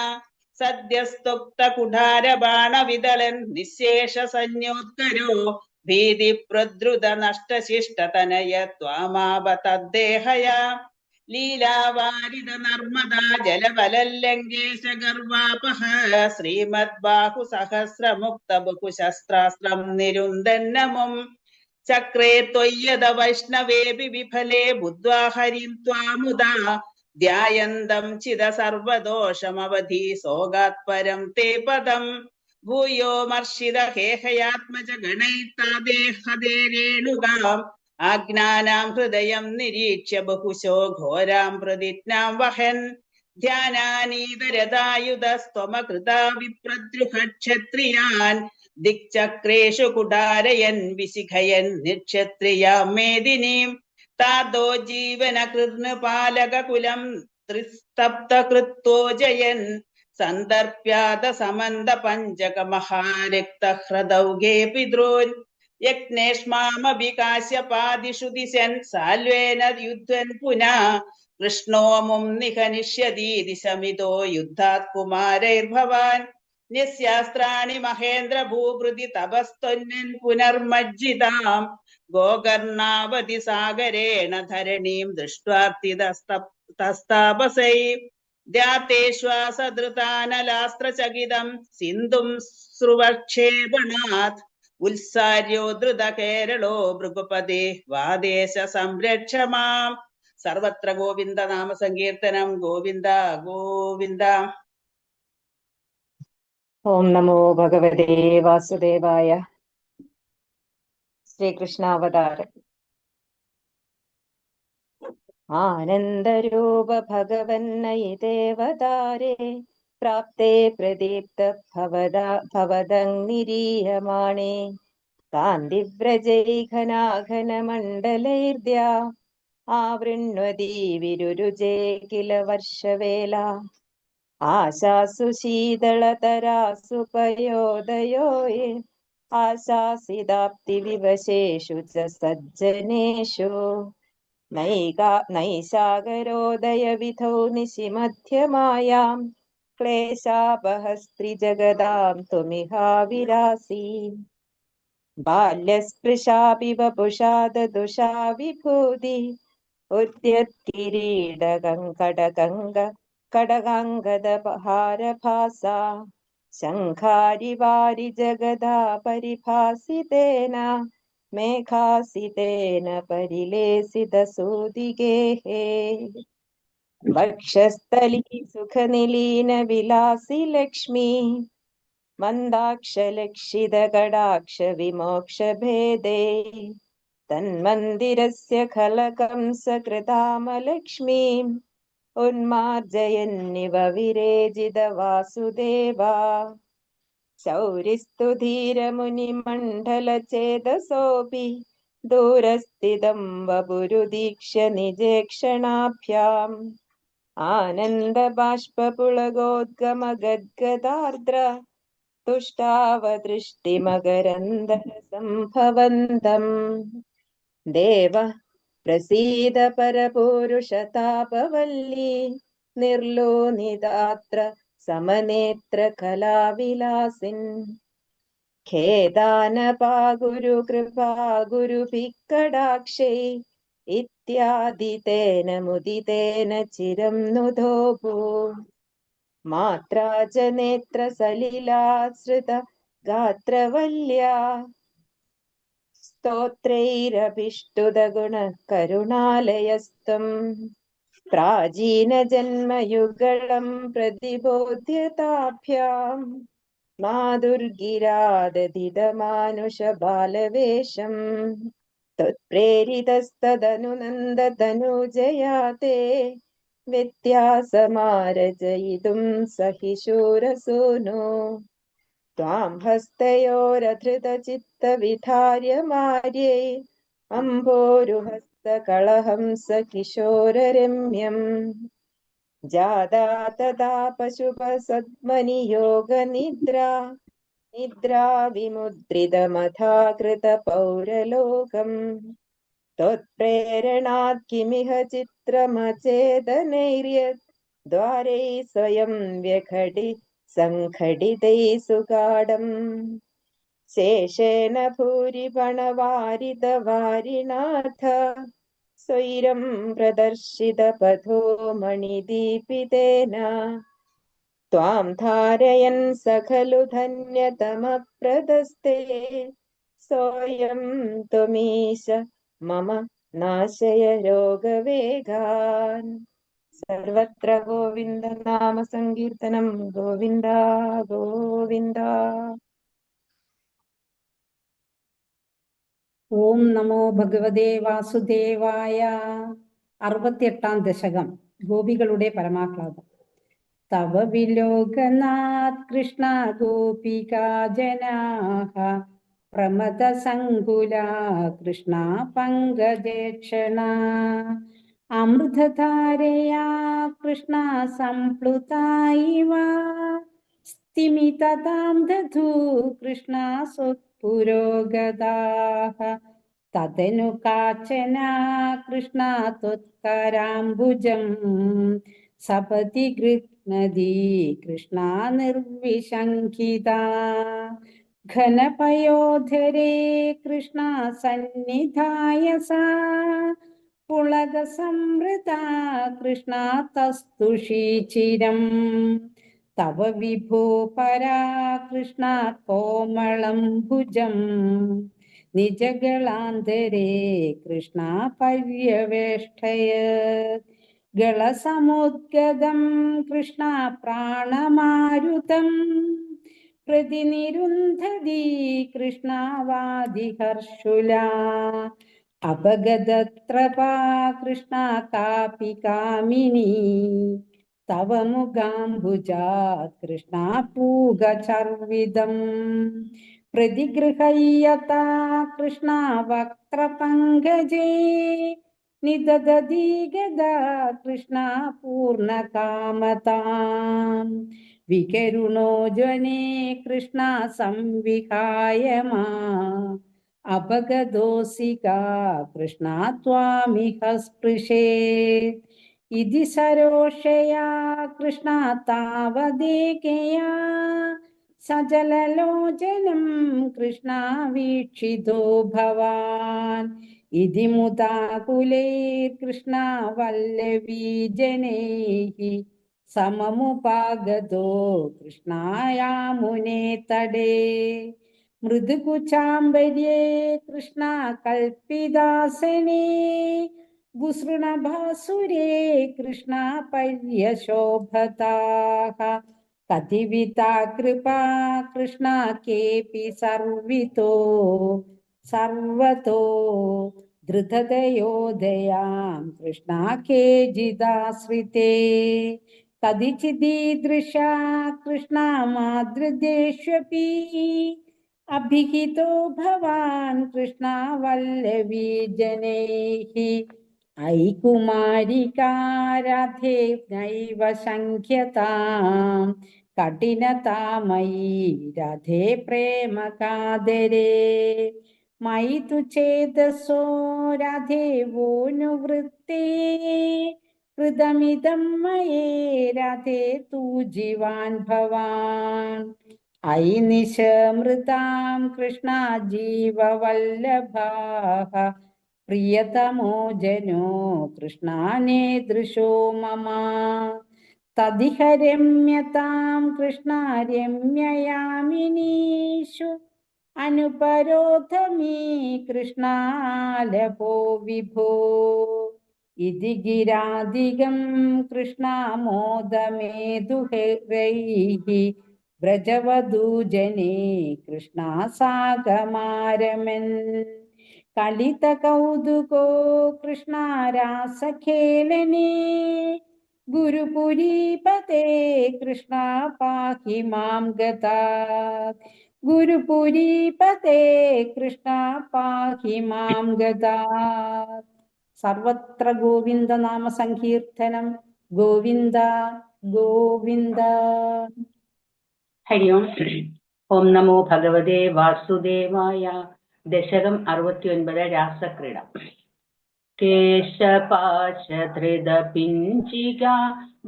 സദ്യസ്തുക്ത കുഠാരബാണവിദളൻ നിശേഷ സഞ്യോത്കരോ ഭീതി പ്രദ്രുത നഷ്ടശിഷ്ടതനയ ത്വാമാപതദ്ദേഹയാ ലീലാവാരിത നർമ്മദാ ജലവലല്ലങ്കേശ ഗർവാപഹ ശ്രീമദ് ബാഹു സഹസ്രമുക്ത ബഹുശസ്ത്രാസ്ത്രം നിരുന്ദന്നമും ചക്രേ ത്വയ്യദ വൈഷ്ണവേപി വിഫലേ ബുദ്ധ്വാ ഹരിം ത്വാമുദാ ധ്യായന്തം ചിത സർവദോഷമവധി സോഗാത്പരം തേ പദം ഭൂയോ മർഷിത ഹേഹയാത്മജ ഗണൈത്താദേഹദേ രേണുകാം ആജ്ഞാനാം ഹൃദയം നിരീക്ഷ്യ ബഹുശോ ഘോരാം പ്രതിജ്ഞാം വഹൻ ധ്യാനാനീതരദായുധസ്ത്വമകൃതാ വിപ്രദ്രുഹക്ഷത്രിയാൻ ദിക്ചക്രേഷു കുടാരയൻ വിശിഖയൻ നിക്ഷത്രിയാം മേദിനീം താദോ ജീവന കൃത്നപാലകുലം ത്രിസ്തപ്ത കൃത്തോജയൻ സന്ദർപ്യാത സമന്ത പഞ്ചക മഹാരക്ത ഹൃദൗഘേ പിതॄൻ യജ്ഞേഷ്മാമഭികാശ്യപാദിഷു ദിശൻ സാൽവേന യുദ്ധൻ പുനാ കൃഷ്ണോമും നിഹനിഷ്യതീതി ശമിതോ യുദ്ധാത് കുമാരൈർഭവാൻ നിസ്യാസ്ത്രാണി മഹേന്ദ്ര ഭൂഭൃതി തപസ്ത്വന്നൻ പുനർമജ്ജിതാം ഗോകർണാവതി സാഗരേണ ധരണീം ദൃഷ്ട്വാർത്തിതസ്താപസൈ ധ്യാതേശ്വാസധൃതാനലാസ്ത്രചകിതം സിന്ധും സ്രുവക്ഷേപണാത് ഉത്സാര്യോ ധൃത കേരളോ ഭൃഗുപതി വാദേശ സംരക്ഷ മാം. സർവത്ര ഗോവിന്ദ നാമ സങ്കീർത്തനം. ഗോവിന്ദ ഗോവിന്ദ. ഓം നമോ ഭഗവതേ വാസുദേവായ. ശ്രീകൃഷ്ണാവതാരം. ആനന്ദരൂപ ഭഗവന്നയിദേവതാരേ പ്രാപ്തേ പ്രദീപ്ത ഭവദഗ്നിരീയമാണേ കാന്തിവ്രജൈഘനാഘനമണ്ഡലൈർദ്യ ആവൃണ്വതി വിരുരുജേ കില വർഷവേല ആശാസു ശീതളതരാസു പയോദയോയേ ആശാസിതാപ്തി വിവശേഷു ച സജ്ജനേഷു നൈശാകരോദയ വിധൗ നിശിമധ്യമായാം ക്ലേശാപഹസ്ത്രിജഗദാം തുമിഹാവിരാസി ബാല്യസ്പൃശാപി വപുഷാ ദദുഷാ വിഭൂതി ഉദ്യത്കിരീടകങ്കടകങ്ക കടകാംഗദഹാരഭാസ ശംഖാരിവാരി ജഗദാ പരിഭാസിതേന മേഘാസിതേന പരിലേസിതസൂതിഗേഹേ വക്ഷസ്ഥലീ സുഖനിലീന വിലാസി ലക്ഷ്മി മന്ദാക്ഷലക്ഷിത കടാക്ഷ വിമോക്ഷഭേദേ തന്മന്ദിരസ്യ ഖലകം സകൃതാമലക്ഷ്മീം ഉന്മാർജയന്നിവ വിരേജിത വാസുദേവാ ശൗരിസ്തു ധീരമുനിമണ്ഡലചേതസോऽപി ദൂരസ്ഥിതം വപുരുദീക്ഷ്യ നിജേക്ഷണാഭ്യാം ആനന്ദബാഷ്പപുളകോദ്ഗമഗദ്ഗദാർദ്ര തുഷ്ടാവദൃഷ്ടിമകരന്ദരസംഭവന്തം ദേവ പ്രസീദ പരപൂരുഷതാപവല്ലീ നിർലോനിതാത്ര സമനേത്ര കലാവിലാസിൻ ഖേദാനപാഗുരു കൃപാഗുരുഭിക്കടാക്ഷൈ ഇത്യാദി തേന മുദിതേന ചിരം നുധോഭൂ മാത്രാ ച നേത്ര സലിലാശ്രിത ഗാത്രവല്യാ സ്തോത്രൈരഭിഷ്ടുത ഗുണ കരുണാലയസ്ത്വം പ്രാചീനജന്മയുഗളം പ്രതിബോധ്യതാഭ്യാം മാധുർഗിരാദധിതമാനുഷബാലവേഷം ത്വത്പ്രേരിതസ്തദനു നന്ദതനൂജയാ തേ വ്യത്യാസമാരചയിതും സഹി ശൂരസൂനോ ത്വാം ഹസ്തയോരധൃതചിത്തവിധാര്യമാര്യൈ അംഭോരുഹസ്തകളഹംസ കിശോരരമ്യം ജാതാ തദാ പശുപസദ്മനിയോഗനിദ്രാ നിദ്രാ വിമുദ്രിതമഥാകൃത പൗരലോകം ത്വത്പ്രേരണാത് കിമിഹ ചിത്രമചേതനൈര്യത് ദ്വാരൈ സ്വയം വ്യഘടി സംഘടിതൈ സുഗാഢം ശേഷേന ഭൂരി പണവാരിതവാരിണാഥ സ്വൈരം പ്രദർശിത പഥോ മണിദീപിതേന ത്വാം ധാരയൻ സഖലു ധന്യതമപ്രദസ്തേ സോയം ത്വമീശ മമ നാശയ രോഗവേഗാൻ. സർവത്ര ഗോവിന്ദ നാമ സങ്കീർത്തനം. ഗോവിന്ദ ഗോവിന്ദ. ഓം നമോ ഭഗവതേ വാസുദേവായ. 68-ാം ദശകം. ഗോപികളുടെ പരമാഹ്ലാദം. തവ വിലോകനാഥ് കൃഷ്ണ ഗോപികാ ജനാഃ പ്രമദ സങ്കുലാ കൃഷ്ണ പങ്കജേക്ഷണ അമൃതധാരയാ കൃഷ്ണ സംപ്ലുതായിവ സ്ഥിമിതതാം ദധൂ കൃഷ്ണ സ്വത്പുരോഗതാഃ തദനു കാചന കൃഷ്ണ ത്വത്കരാംബുജം സപതി ഗൃഹ്ണതി കൃഷ്ണ നിർവിശങ്കിത ഘനപയോധരേ കൃഷ്ണ സന്നിധായ സാ പുളകസംവൃത കൃഷ്ണ തസ്തുഷീചിരം തവ വിഭോ പരാ കൃഷ്ണ കോമളം ഭുജം നിജഗളാന്തരേ കൃഷ്ണ പര്യവേഷ്ടയത് ഗളസമുദ്ഗതം കൃഷ്ണ പ്രാണമാരുതം പ്രതിനിരുന്ധതി കൃഷ്ണവാദിഹർഷുലാ അപഗതത്രപാ കൃഷ്ണ കാപി കാമിനി തവ മുഖാംബുജാത് കൃഷ്ണ പൂഗചർവിദം പ്രതിഗൃഹയ്യതാ കൃഷ്ണ വക്ത്രപങ്കജേ നിദദതി ഗദാ കൃഷ്ണ പൂർണ്ണകാമതാം വികരുണോ ജനേ കൃഷ്ണ സംവിഹായ മാ അപഗതോസികാ കൃഷ്ണ ത്വാമിഹ സ്പൃശേത് ഇതി സരോഷയാ കൃഷ്ണ താവദേകയാ സജലലോചനം കൃഷ്ണ വീക്ഷിതോ ഭവാൻ ഇതി മുദാകുലൈർകൃഷ്ണ വല്ലവീ ജനൈഃ സമമുപാഗതോ കൃഷ്ണായാമുനേ തടേ മൃദുകുചാംബര്യേ കൃഷ്ണ കൽപ്പിതാസനേ ഗുസൃണഭാസുരേ കൃഷ്ണ പര്യശോഭതാഃ കതിവിതാ കൃപാ കൃഷ്ണ കേപി സർവിതോ സർവതോ ധൃതദയോദയാം കൃഷ്ണ കേജിദാശ്രിതേ കദിചിദീദൃശാ കൃഷ്ണ മാതൃദേഷ്വപി അഭിഹിതോ ഭവാൻ കൃഷ്ണ വല്ലവീ ജനൈഃ ഐ കുമാരികാ രാധേ നൈവ ശങ്ക്യതാം കഠിനതാമയീ രാധേ പ്രേമകാദരേ മയി തു ചേതസോ രാധേ വോനുവൃത്തേ കൃതമിദം മയേ രാധേ തു ജീവാൻ ഭവാൻ ഐ നിശമൃതാം കൃഷ്ണ ജീവവല്ലഭാഃ പ്രിയതമോ ജനോ കൃഷ്ണാനേ ദൃശോ മമ തദിഹ രമ്യതാം കൃഷ്ണ രമ്യയാമിനീഷു അനുപരോധമീ കൃഷ്ണാലപോ വിഭോ ഇതി ഗിരാധികം കൃഷ്ണ മോദമേതുഹൈഃ വ്രജവധൂജനേ കൃഷ്ണ സാഗമാരമൻ കളിത കൗതുകോ കൃഷ്ണ രാസഖേലനേ ഗുരുപുരീപതേ കൃഷ്ണ പാഹി മാം ഗതാത് ഗുരുപുരീപതേ കൃഷ്ണ പാഹി മാം ഗതാത് സർവത്ര ഗോവിന്ദ നാമ സങ്കീർത്തനം ഗോവിന്ദ ഗോവിന്ദ. ഹരി ഓം. ഓം നമോ ഭഗവതേ വാസുദേവായ. ദശകം 69 രാസക്രീഡ. കേശപാശധൃതപിഞ്ചിക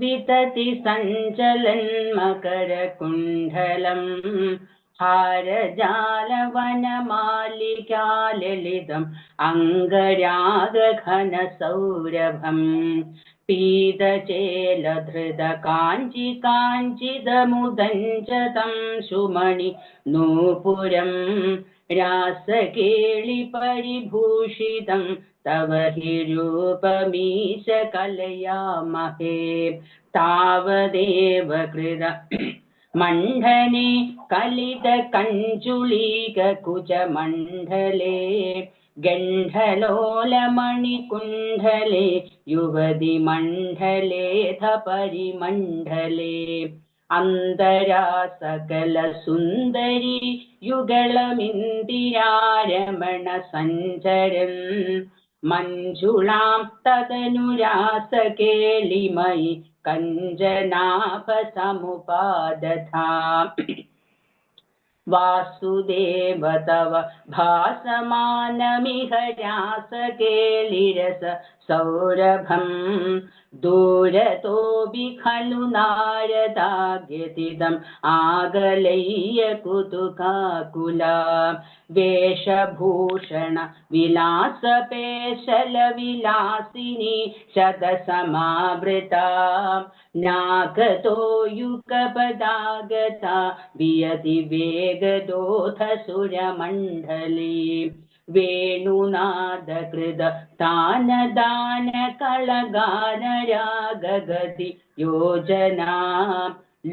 വിതതി സഞ്ചലൻ മകരകുണ്ഡലം ഹാരജാലവനമാലികാലളിതം അംഗരാഗഘനസൗരഭം പീതചേലധൃതകാഞ്ചി കാഞ്ചിതമുദഞ്ചതം സുമണി നൂപുരം രാസകേളി പരിഭൂഷിതം തവ ഹി രൂപമീശ കലയാമഹേ താവദേവ കൃത മണ്ഡനെ കലിത കഞ്ചുളീക കുചമണ്ഡലേ ഗണ്ഡലോലമണികുണ്ഡലേ യുവതി മണ്ഡലേധ പരിമണ്ഡലേ അന്തരാ സകല സുന്ദരി യുഗളമിന്ദിരാരമണ സഞ്ചരൻ മഞ്ജുളാം തദനുരാസകേളിമയി കഞ്ചനാഭ സമുപാദധാം വാസുദേവ തവ ഭാസമാനമിഹ രാസകേളിരസ सौरभं दूरतोऽपि खलु नारदाग्यतिदम् आगलय्य कुतुकाकुला वेशभूषण विलासपेशल विलासिनी शतसमावृता नागतो युगपदागता वियति वेगदोथ सुरमण्डली वेणुनादकृत तानदान कलगानरागगति योजना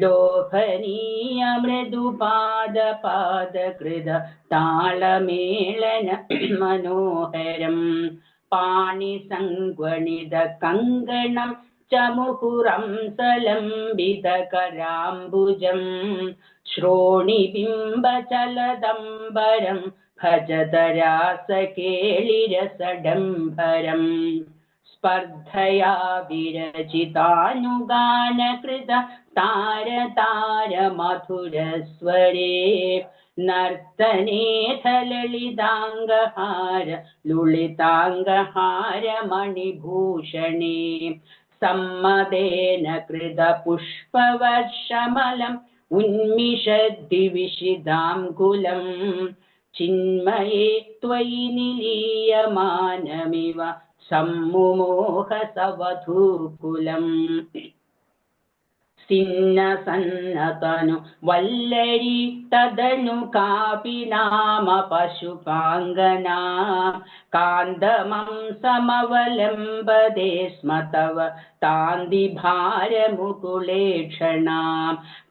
लोभनीय मृदुपादपादकृत तालमेलन मनोहरम् पाणिसङ्गणित कङ्गणं च मुहुरं सलम्बितकराम्बुजं श्रोणिबिम्बचलदम्बरं भजतरासकेलिरसडम्बरम् स्पर्धया विरचितानुगानकृत तार मधुरस्वरे नर्तनेथ ललिताङ्गहार लुलिताङ्गहार मणिभूषणे सम्मदेन कृत पुष्पवर्षमलम् उन्मिषद्दिविषिदाङ्कुलम् चिन्मये त्वयि निलीयमानमिव सम्मुमोह सवधूकुलम् सिन्नसन्नतनु वल्लरी तदनु कापि नाम पशुपाङ्गना कान्दमं समवलम्बदे स्म तव तान्दिभारमुकुलेक्षणा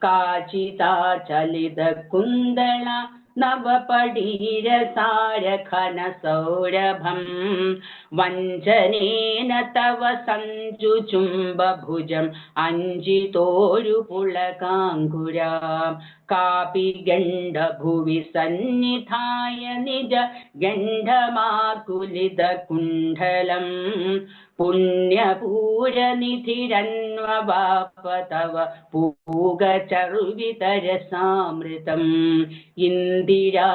काचिता चलितकुन्दला नवपडीरसारखनसौरभं वञ्जनेन तव सञ्जुचुम्बभुजम् अञ्जितोरुपुलकाङ्कुरा कापि गण्डभुवि सन्निधाय निज गण्डमाकुलितकुण्डलम् पुण्यपूरनिधिरन्ववाप तव पूगचर्वितरसामृतम् इन्दिरा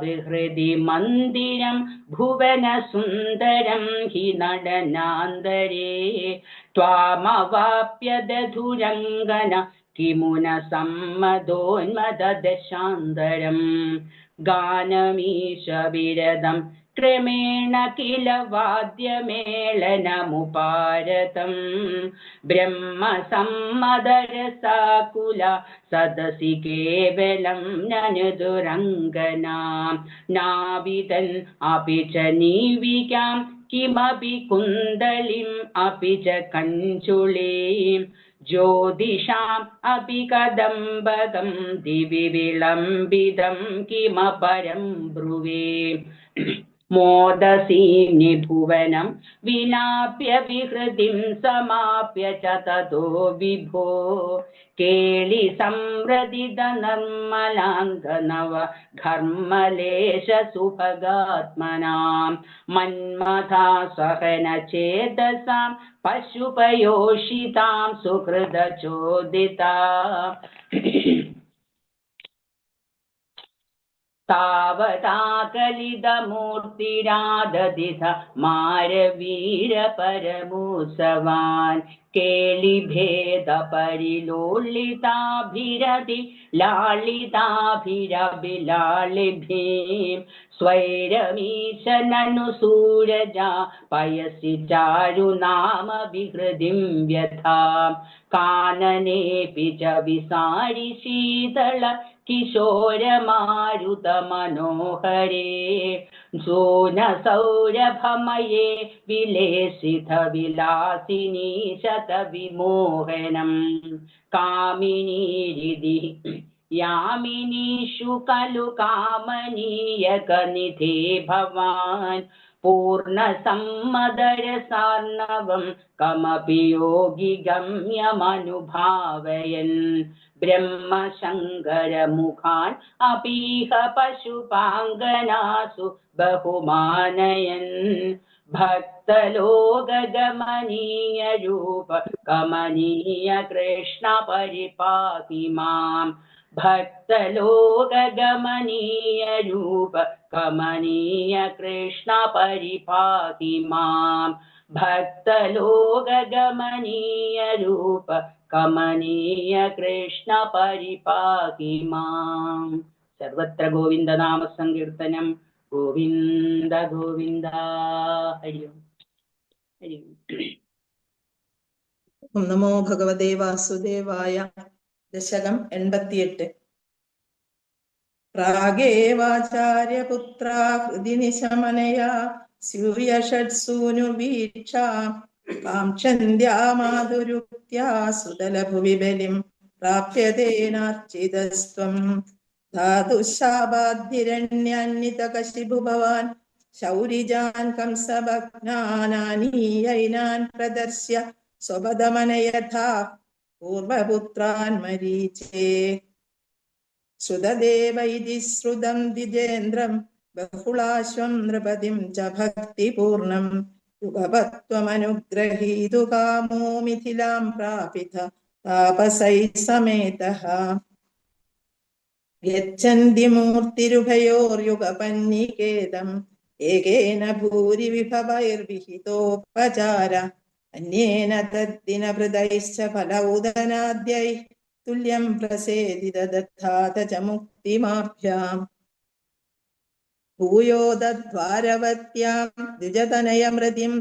विहृदि मन्दिरं भुवनसुन्दरं हि नडनान्दरे त्वामवाप्य दधुरङ्गन किमु न सम्मदोन्मददशान्तरम् गानमीश विरदं क्रमेण किल वाद्यमेलनमुपारतम् ब्रह्म सम्मदरसाकुला सदसि केवलं ननुदुरङ्गना नाविदन् अपि च नीविकां किमपि कुन्दलीम् अपि च कञ्चुलीं ज्योतिषाम् अपि कदम्बकं दिवि विलम्बितं किमपरं ब्रुवे मोदसी निभुवनं विनाप्य विहृतिं समाप्य च ततो विभो केलि संव्रदित निर्मलाङ्गनव घर्मलेश सुभगात्मनां मन्मथा सहन चेतसां पशुपयोषितां सुहृद चोदिता तावता कलिदमूर्तिरादधिथ मारवीरपरमोत्सवान् केलिभेदपरिलोलिताभिरति लालिताभिरभिलालिभिः स्वैरमीश ननु सूरजा पयसि चारुनाम विहृदिं व्यथा काननेऽपि च विसारि शीतल किशोरमारुत मनोहरे सोन सौरभमये विलेसित विलासिनी शत विमोहनम् कामिनीरिधि यामिनीषु खलु कामनीयकनिधे भवान् पूर्णसम्मदरसार्णवं कमपि योगि गम्यमनुभावयन् ब्रह्मशङ्करमुखान् अपीह पशुपाङ्गनासु बहुमानयन् भक्तलोकगमनीय रूप कमनीय कृष्ण परिपाहि माम् भक्तलोकगमनीय रूप कमनीय कृष्ण परिपाहि माम् ഭക്തലോകഗമനീയ രൂപ കമനീയ കൃഷ്ണ പരിപാഹി മാം. സർവത്ര ഗോവിന്ദ നാമ സങ്കീർത്തനം. ഗോവിന്ദ ഗോവിന്ദ. ഹരി ഓം. ഹരി ഓം. ഓം നമോ ഭഗവതേ വാസുദേവായ. ദശകം 88. പ്രാഗേവാചാര്യപുത്രാ ഹൃദി നിശമനയാ സ്യൂയഷട്സൂനുവീക്ഷാ കാംക്ഷന്ത്യാ മാധുരുക്ത്യാ സുതലഭുവി ബലിം പ്രാപ്യതേനാർച്ചിതസ്ത്വം. ധാതുശാപാദ്ധിരണ്യാന്വിതകശിപു ഭവാൻ ശൗരിജാൻ കംസഭഗ്നാനാനീയൈനാൻ പ്രദർശ്യ സ്വപദമനയഥാ പൂർവപുത്രാൻ മരീചേ. ശ്രുതദേവൈതി ശ്രുതം ദ്വിജേന്ദ്രം ബഹുളാശ്വം നൃപതിം ച ഭക്തിപൂർണം യുഗപത്വമനുഗ്രഹീതു കാമോ മിഥിലാം പ്രാപിത താപസൈ സമേതഃ. ഗച്ഛന്തി മൂർത്തിരുഭയോർയുഗപന്നികേതം ഏകേന ഭൂരി വിഭവൈർവിഹിതോപചാര അന്യേന തദ്ദിനഭൃതൈശ്ച ഫലൗദനാദ്യൈ തുല്യം പ്രസേദിത ദത്താത ച മുക്തിമാഭ്യാം. ഭൂയോ ദദ്വാരവത്യാം ദ്വിജതനയമൃതിം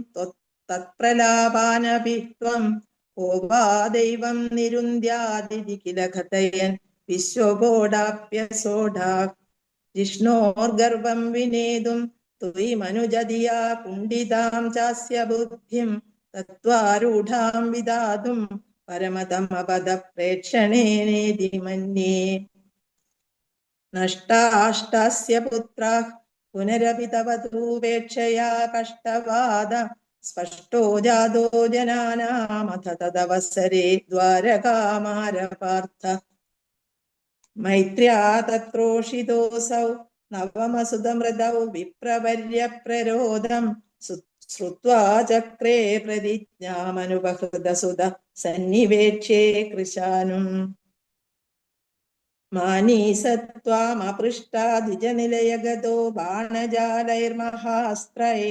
തത്പ്രലാപാനപി ത്വം കോപാ ദൈവം നിരുന്ദ്യാദിതി കില കഥയൻ വിശ്വകോടാപ്യസോഢാ. ജിഷ്ണോർഗർവം വിനേതും ത്വയി മനുജതിയാ കുണ്ഡിതാം ചാസ്യ ബുദ്ധിം തത്വാരൂഢാം വിദാതും പരമതമപദ പ്രേക്ഷണേനേതി മന്യേ. നഷ്ടാഷ്ടാസ്യ പുത്രാഃ പുനരപി തവ തൂപേക്ഷയാ കഷ്ടവാദ സ്പഷ്ടോ ജാതോ ജനാനാമഥ തദവസരേ ദ്വാരകാമാരപാർത്ഥ. മൈത്ര്യാ തത്രോഷിതോസൗ നവമസുതമൃതൗ വിപ്രവർയപ്രരോദം ശ്രുത്വാ ചക്രേ പ്രതിജ്ഞാമനുപഹൃതസുത സന്നിവേക്ഷേ കൃശാനും. മാനീസത്വാമപൃഷ്ടാ ദ്വിജനിലയഗതോ ബാണജാലൈർമഹാസ്ത്രൈ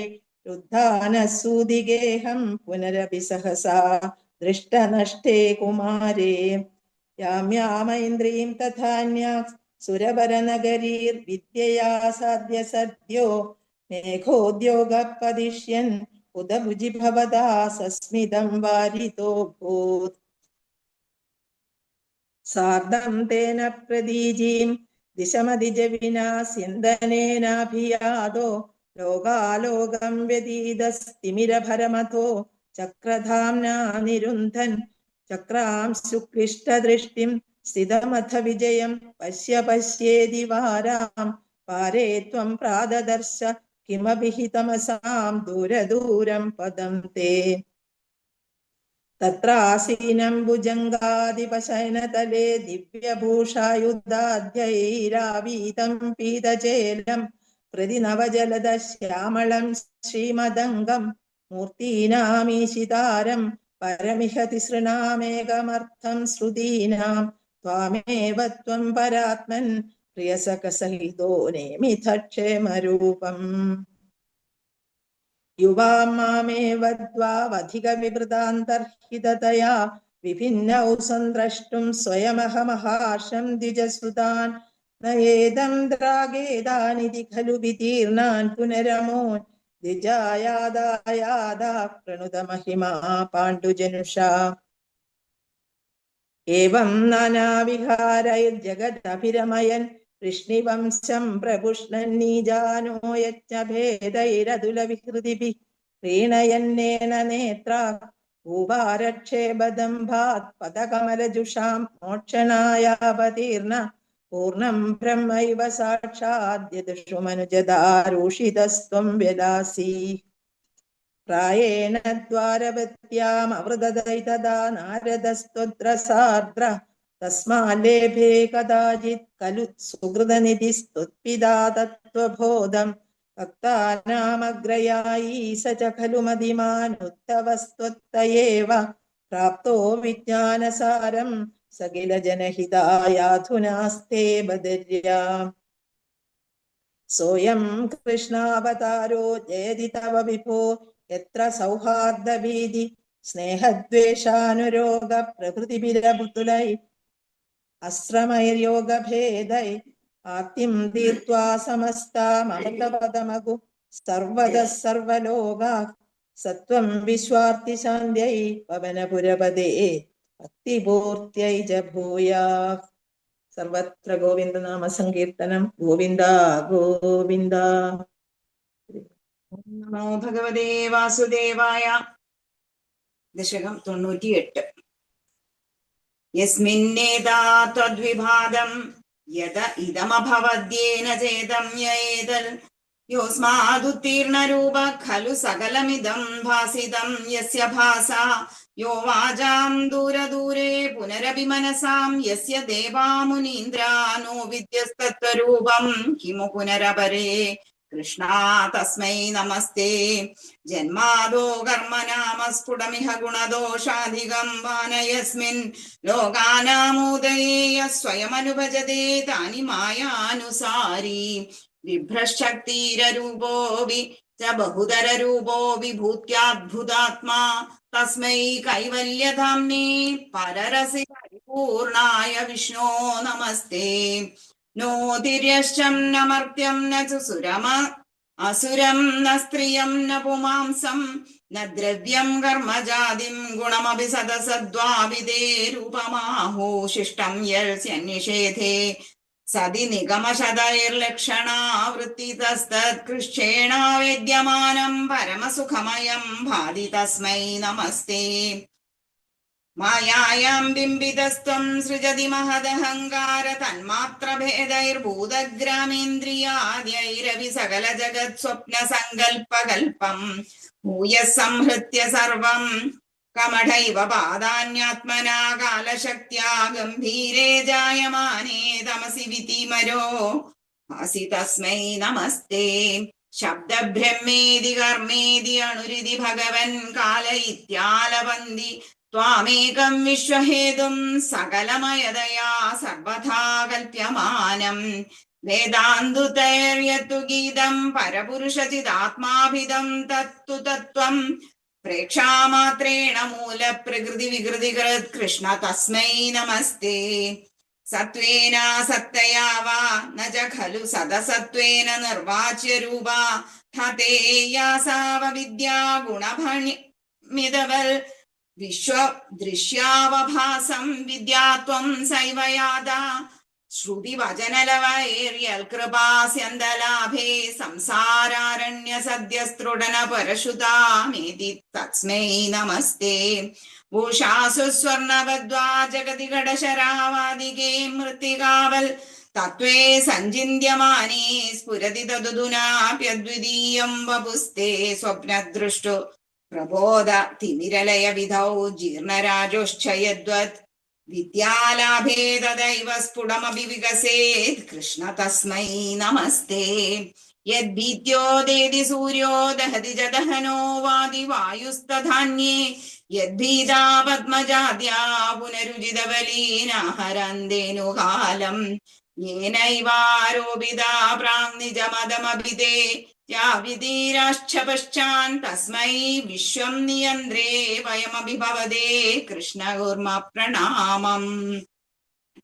രുദ്ധാനസൂതിഗേഹം പുനരപി സഹസാ ദൃഷ്ടനഷ്ടേ കുമാരേ. യാമ്യാമൈന്ദ്രീം തഥാന്യാ സുരവരനഗരീർവിദ്യയാ സാധ്യ സദ്യോ മേഘോദ്യോഗപദിഷ്യൻ ഉദഭുജി ഭവദാ സസ്മിതം വാരിതോ ഭൂത്. സാർദ്ധം തേന പ്രതീജീം ദിശമതിജവിനാ സ്യന്ദനേനാഭിയാതോ ലോകാലോകം വ്യതീതസ്തിമിരഭരമഥോ ചക്രധാംനാ നിരുന്ധൻ. ചക്രാംശുക്ലിഷ്ടദൃഷ്ടിം സ്ഥിതമഥ വിജയം പശ്യ പശ്യേതി വാരാം പാരേ ത്വം പ്രാദദർശ കിമപി ഹി തമസാം ദൂരദൂരം പദം തേ. തത്രാസീനം ഭുജംഗാദിപശയനതലേ ദിവ്യഭൂഷായുധാധ്യൈരാവീതം പീതചേലം പ്രതിനവജലദ ശ്യാമളം ശ്രീമദംഗം മൂർത്തീനാമീശിതാരം പരമിഹ തിസൃണാമേകമർത്ഥം ശ്രുതീനാം ത്വാമേവ ത്വം പരാത്മൻ പ്രിയസഖസഹിതോ നേമിഥ ക്ഷേമരൂപം. യുവാം മാമേവ ദ്വാവധിക വിവൃതാന്തർഹിതതയാ വിഭിന്നൗ സന്ദ്രഷ്ടും സ്വയമഹമഹാർഷം ദ്വിജസുതാൻ. നയേദം ദ്രാഗേദാനിധി ഖലു വിതീർണാൻ പുനരമോൻ ദ്വിജായാദായാദാ പ്രണുത മഹിമാ പാണ്ഡുജനുഷാ. ഏവം നാനാവിഹാരൈർജഗദഭിരമയൻ വൃഷ്ണിവംശം പ്രപുഷ്ണന്നീജാനോ യജ്ഞഭേദൈരതുലവിഹൃതിഭിഃ പ്രീണയന്നേന നേത്രാ ഭൂഭാരക്ഷേപദംഭാത് പദകമലജുഷാം മോക്ഷണായാവതീർണ പൂർണം ബ്രഹ്മൈവ സാക്ഷാദ്യദുഷു മനുജദാരൂഷിതസ്ത്വം വ്യലാസി. പ്രായേണ ദ്വാരവത്യാമവൃതദൈതദാ നാരദസ്ത്വത്ര സാർദ്ര തസ്മാല്ലേഭേ കദാചിത് ഖലു സുഹൃതനിധിസ്ത്വത്പിതാ തത്വബോധം. ഭക്താനാമഗ്രയായീ സ ച ഖലു മതിമാനുത്തവസ്ത്വത്തയേവ പ്രാപ്തോ വിജ്ഞാനസാരം സകില ജനഹിതായാധുനാസ്തേ ബദര്യാം. സോയം കൃഷ്ണാവതാരോ ജയതി തവ വിഭോ എത്ര സൗഹാർദ്ദഭീതി സ്നേഹദ്വേഷാനുരോഗ പ്രകൃതിബിരപുതുലൈ അശ്രമൈര്യോഗഭേദൈ ആർത്തിം തീർത്താ സമസ്താമൃതപദമഗു സർവദഃ സർവലോകാ സത്വം വിശ്വാർത്തി ശാന്ത്यै പവനപുരപദേ ഭക്തിപൂർത്യൈ ച ഭൂയാഃ. സർവത്ര ഗോവിന്ദനാമ സങ്കീർത്തനം. ഗോവിന്ദ ഗോവിന്ദ. നമോ ഭഗവതേ വാസുദേവായ. ദശകം 98. യസ്മിന്നേതാ ത്വദ്വിഭാതം യദ ഇദമഭവദ്യേന ചേതം യേതൽ യോസ്മാദുത്തീർണരൂപ ഖലു സകലമിദം ഭാസിതം യസ്യ ഭാസാ യോ വാചാം ദൂരദൂരേ പുനരപി മനസാം യസ്യ ദേവാ മുനീന്ദ്രാനോ വിദ്യസ്തത്വരൂപം കിമു പുനരപരേ കൃഷ്ണാ തസ്മൈ നമസ്തേ. ജന്മാദോ കർമ്മനാമ സ്ഫുടമിഹ ഗുണദോഷാധികം വാനയസ്മിൻ ലോകാനാമോദയേയ സ്വയമനുഭജതേ താനി മായാനുസാരി വിഭ്രശക്തിരൂപോ ച ബഹുതരൂപോ വിഭൂത്യാദ്ഭുതാത്മാ തസ്മൈ കൈവല്യധാംനേ പരരസി പരിപൂർണായ വിഷ്ണോ നമസ്തേ. നോതിര്യശ്ചം ന മർത്യം ന സുരമ അസുരം ന സ്ത്രിയം ന പുമാംസം ന ദ്രവ്യം കർമ്മജാതിം ഗുണമപി സദസദ്വാവിദേ രൂപമാഹോ ശിഷ്ടം യൽസ്യന്നിഷേധേ സതി നിഗമശതൈർലക്ഷണാവൃത്തിതസ്തത്കൃഷ്ണേണ വേദ്യമാനം പരമസുഖമയം ഭാതി തസ്മൈ നമസ്തേ. മായായാം ബിംബിതസ്ത്വം സൃജതി മഹദഹങ്കാര തന്മാത്രഭേദൈർഭൂതഗ്രാമേന്ദ്രിയാദ്യൈരവി സകല ജഗത് സ്വപ്ന സങ്കൽപകൽപം ഭൂയഃ സംഹൃത്യ സർവം കമഠൈവ പാദാന്യാത്മനാ കാലശക്ത്യാ ഗംഭീരേ ജായമാനേ തമസി വിതിമരോ ഭാസി തസ്മൈ നമസ്തേ. ശബ്ദബ്രഹ്മേതി കർമ്മേതി അണുരിതി ഭഗവൻ കാല ഇത്യാലവന്തി ത്വാമേകം വിശ്വഹേതും സകലമയതയാ സർവഥാ കൽപ്യമാനം വേദാന്തുതൈര്യത്തു ഗീതം പരപുരുഷചിദാത്മാഭിദം തത്തു തത്വം പ്രേക്ഷാമാത്രേണ മൂലപ്രകൃതി വികൃതികൃത് കൃഷ്ണ തസ്മൈ നമസ്തേ. സത്വേന സത്തയാ വാ ന ച ഖലു സദസത്വേന നിർവാച്യരൂപാ ധതേയാസാവവിദ്യാ ഗുണഭണിമിതവൽ വിശ്വദൃശ്യാവഭാസം വിദ്യാത്വം സൈവയാദാ ശ്രുതിവചനലവൈര്യൽകൃപാസ്യന്തലാഭേ സംസാരാരണ്യ സദ്യസ്തൃടന പരശുതാമേതി തസ്മൈ നമസ്തേ. ഭൂഷാസു സ്വർണവദ്വാ ജഗതി ഘടശരാവാദികേ മൃത്തികാവൽ തത്വേ സഞ്ചിന്യമാനേ സ്ഫുരതി തദുനാപ്യദ്വിതീയം വപുസ്തേ സ്വപ്നദൃഷ്ടു പ്രബോധ തിമിരലയ വിധൗ ജീർണരാജോശ്ചയദ്വത് വിദ്യാലാഭേ തദൈവ സ്ഫുടമപി വികസേത് കൃഷ്ണ തസ്മൈ നമസ്തേ. യദ്ഭീത്യോദേതി സൂര്യോ ദഹതി ച ദഹനോ വാതി വായുസ്തധാന്യേ യദ്ഭീതാ പദ്മജാദ്യാ പുനരുചിതബലീനാഹരന്തേനുകാലം യേനൈവാരോപിതാ പ്രാങ് നിജമദമഭിതേ യാവിധീരാശ്ച പശ്ചാൻ തസ്മൈ വിശ്വം നിയന്ത്രേ വയമഭിഭവദേ കൃഷ്ണ കുർമ പ്രണാമം.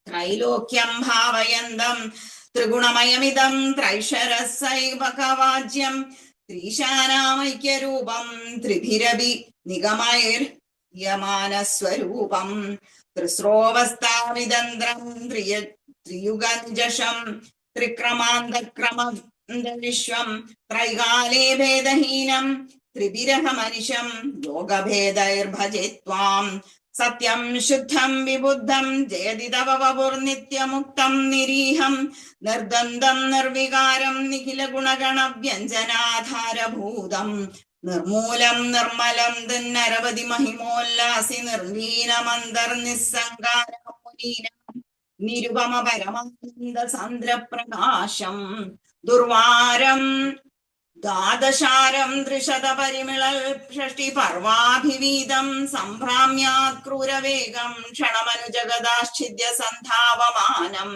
ത്രൈലോക്യം ഭാവയന്തം ത്രിഗുണമയമിദം ത്രൈശരസൈവകവാജ്യം ത്രീശാനാമൈക്യരൂപം ത്രിഭിരഭി നിഗമൈർയമാനസ്വരൂപം ത്രിസ്രോവസ്ഥാവിതന്ത്രം ത്രിയുഗഞ്ജഷം ത്രിക്രമാന്തക്രമ വിശ്വം ത്രൈകാലേ ഭേദഹീനം ത്രിവിരഹമനിശം യോഗഭേദൈർഭജേത്വാം സത്യം ശുദ്ധം വിബുദ്ധം ജയതി തവ വപുർനിത്യമുക്തം നിരീഹം നിർദ്ദന്തം നിർവികാരം നിഖില ഗുണഗണ വ്യഞ്ജനാധാരഭൂതം നിർമൂലം നിർമ്മലം തന്നരവധി മഹിമോല്ലാസി നിർലീനമന്തർനിസ്സംഗാരം മുനീനം നിരുപമ പരമാനന്ദ സാന്ദ്രപ്രകാശം ദുർവാരം ദ്വാദശാരം ത്രിശത പരിമിളൽ ഷഷ്ടി പർവാഭിവീതം സംഭ്രാമ്യാത് ക്രൂരവേഗം ക്ഷണമനു ജഗദാശ്ചിദ്യ സന്ധാവമാനം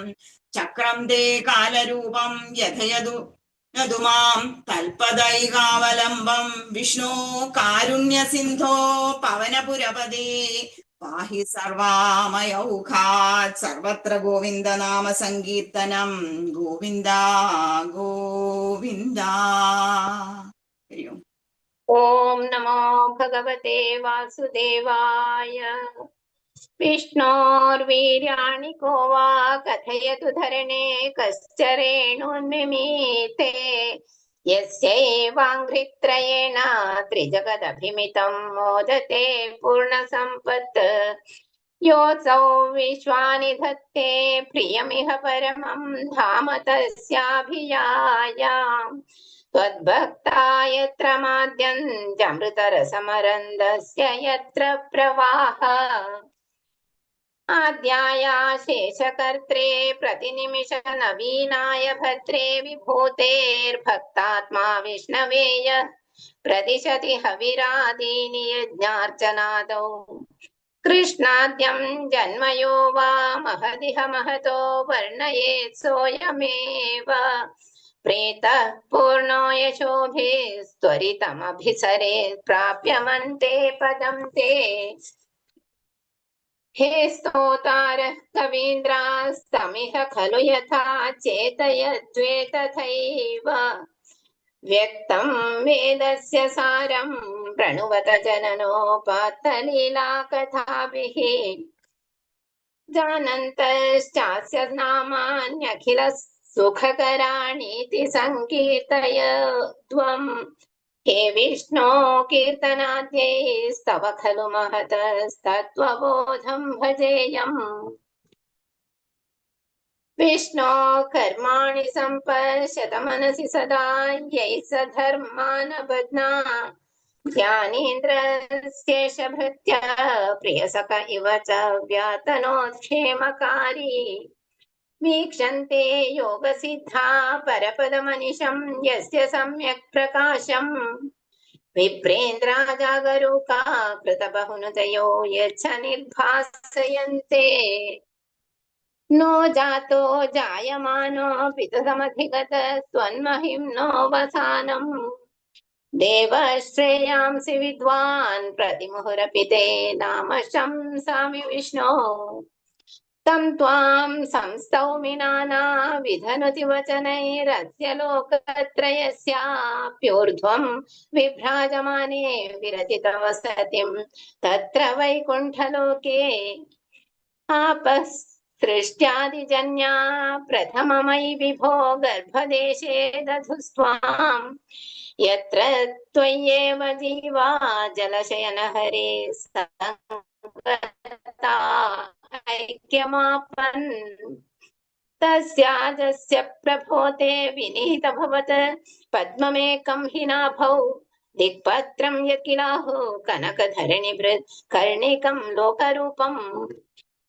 ചക്രം തേ കാലരൂപം യഥയതു നതു മാം തൽപദൈകാവലംബം വിഷ്ണു കാരുണ്യസിന്ധോ പവനപുരപദേ പാഹി സർവാമയൗഘാത് സർവത്ര ഗോവിന്ദ നാമ സങ്കീർത്തനം ഗോവിന്ദ ഗോവിന്ദ. ഹരി ഓം. ഓം നമോ ഭഗവതേ വാസുദേവായ. വിഷ്ണോർവീര്യാണി കോ വാ കഥയതു ധരണേ കശ്ചരേണുന്മിമീത്തെ യസ്യൈവാംഘ്രിത്രയേണ ത്രിജഗദഭിമിതം മോദത്തെ പൂർണ്ണസമ്പത്ത് യോऽസौ വിശ്വാനി ധत्ते പ്രിയമിഹ പരമം ധാമ തസ്യാഭിയായാം त्वद्भक्ता यत्र माद्यन्त्यमृतरसमरन्दस्य यत्र प्रवाह आद्याय शेषकर्त्रे प्रतिनिमिष नवीनाय भद्रे विभूतेर्भक्तात्मा विष्णवे यः प्रदिशति हविरादीनि यज्ञार्चनादौ कृष्णाद्यं जन्मयो वा महदिह महतो वर्णयेत् सोऽयमेव प्रेतः पूर्णो यशोभिस्त्वरितमभिसरेत् प्राप्यमन्ते पदं ते. हे स्तोतारः कवीन्द्रास्तमिह खलु यथा चेतयद्वेतथैव व्यक्तं वेदस्य सारं प्रणुवत जननोपात्तलीलाकथाभिः जानन्तश्चास्य नामान्यखिल सुखकराणीति संकीर्तय त्वम्. हे विष्णो कीर्तनाद्यैस्तव खलु महतस्तत्त्वबोधं भजेयम्. विष्णो कर्माणि सम्पश्यत मनसि सदा यैः स धर्मान् बध्ना ज्ञानेन्द्रस्येष भृत्यः प्रियसख इव च व्यातनोत्क्षेमकारी वीक्षन्ते योगसिद्धा परपदमनिशं यस्य सम्यक् प्रकाशम् विप्रेन्द्रा जागरूका कृतबहुनुतयो यच्छ निर्भासयन्ते. नो जातो जायमानो पितुसमधिगत त्वन्महिम्नो वसानम् देवश्रेयांसि विद्वान् प्रतिमुहुरपि ते नाम शंसामि विष्णो. तं त्वां संस्तौमि नानाविधनुति वचनैरस्य लोकत्रयस्याप्योर्ध्वं विभ्राजमाने विरति तव सतिं तत्र वैकुण्ठलोके. आपः सृष्ट्यादिजन्या प्रथममयि विभो गर्भदेशे दधुस्त्वां यत्र त्वय्येव जीवा जलशयनहरे संगता ऐक्यमापन्. तस्याजस्य प्रभोते विनिहितभवत् पद्ममेकं हि नाभौ दिक्पत्रं यत्किलाहु कनकधरणिभृत् कर्णिकं लोकरूपम्.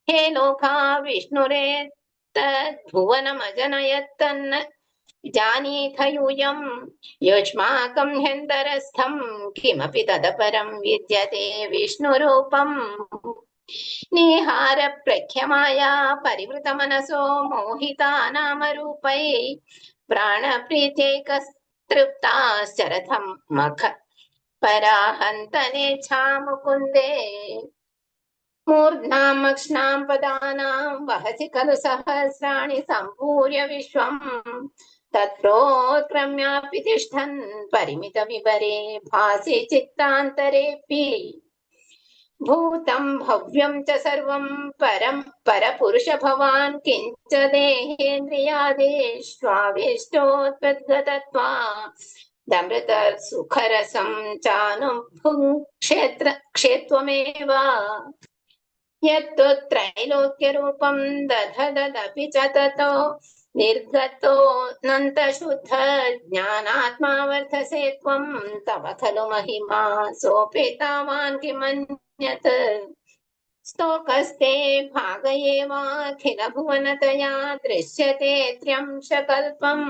हे लोका विष्णुरेतद्भुवनमजनयत्तन्न जानीथ यूयं युष्माकं ह्यन्तरस्थं किमपि तदपरं विद्यते विष्णुरूपम्. निहार प्रख्यमाया परिवृतमनसो मोहिता नामरूपै प्राणप्रीत्यैकस्तृप्ताश्चरथं मख पराहन्तनेच्छा मुकुन्दे. मूर्ध्नामक्ष्णां पदानां वहसि खलु सहस्राणि सम्पूर्य विश्वम् तत्प्रोत्क्रम्यापि तिष्ठन् परिमितविवरे भासि चित्तान्तरेऽपि. भूतं भव्यं च सर्वं परं परपुरुष भवान् किञ्च देहेन्द्रियादेष्वाविष्टोत्पद्गतत्वा दमृत सुखरसं चानुभुङ्क्षेत्रमेव. यत्तु त्रैलोक्यरूपं दधदपि च ततो निर्गतो नन्तशुद्ध ज्ञानात्मा वर्धसे त्वं तव खलु महिमा सोपेतावान् किमन्यत्. स्तोकस्ते भागयेवाखिल भुवनतया दृश्यते त्र्यंशकल्पम्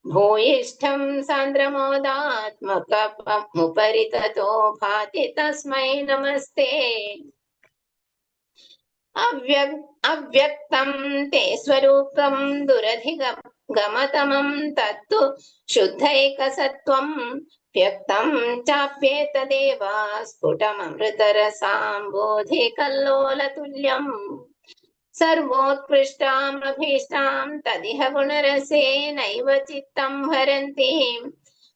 भूयिष्ठं सान्द्रमोदात्मकमुपरि ततो भाति तस्मै नमस्ते. अव्यक्तं ते स्वरूपं दुरधिगम गमतमं तत्तु शुद्धैकसत्त्वं व्यक्तं चाप्येतदेव स्फुटममृतरसाम्बोधे कल्लोलतुल्यम् सर्वोत्कृष्टामभीष्टां तदिह गुणरसेनैव चित्तं हरन्तीं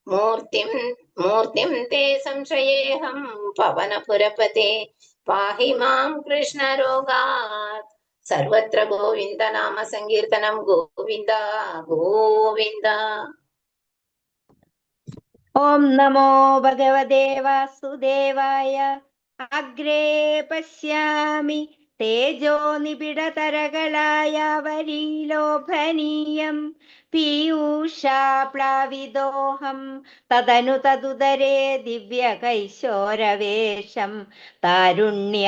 मूर्तिं ते संशयेऽहं पवनपुरपते पाहि मां कृष्णरोगात् सर्वत्र गोविन्द नाम संकीर्तनं गोविन्द गोविन्द। ഓം നമോ ഭഗവതേ വാസുദേവായ. അഗ്രേ പശ്യാമി തേജോ നിബിഡതരകളായ വരീലോഭനീയം പീയൂഷാപ്ലാവിദോഹം തദനു തദുദരേ ദിവ്യകൈശോരവേഷം താരുണ്യാരംഭരമ്യം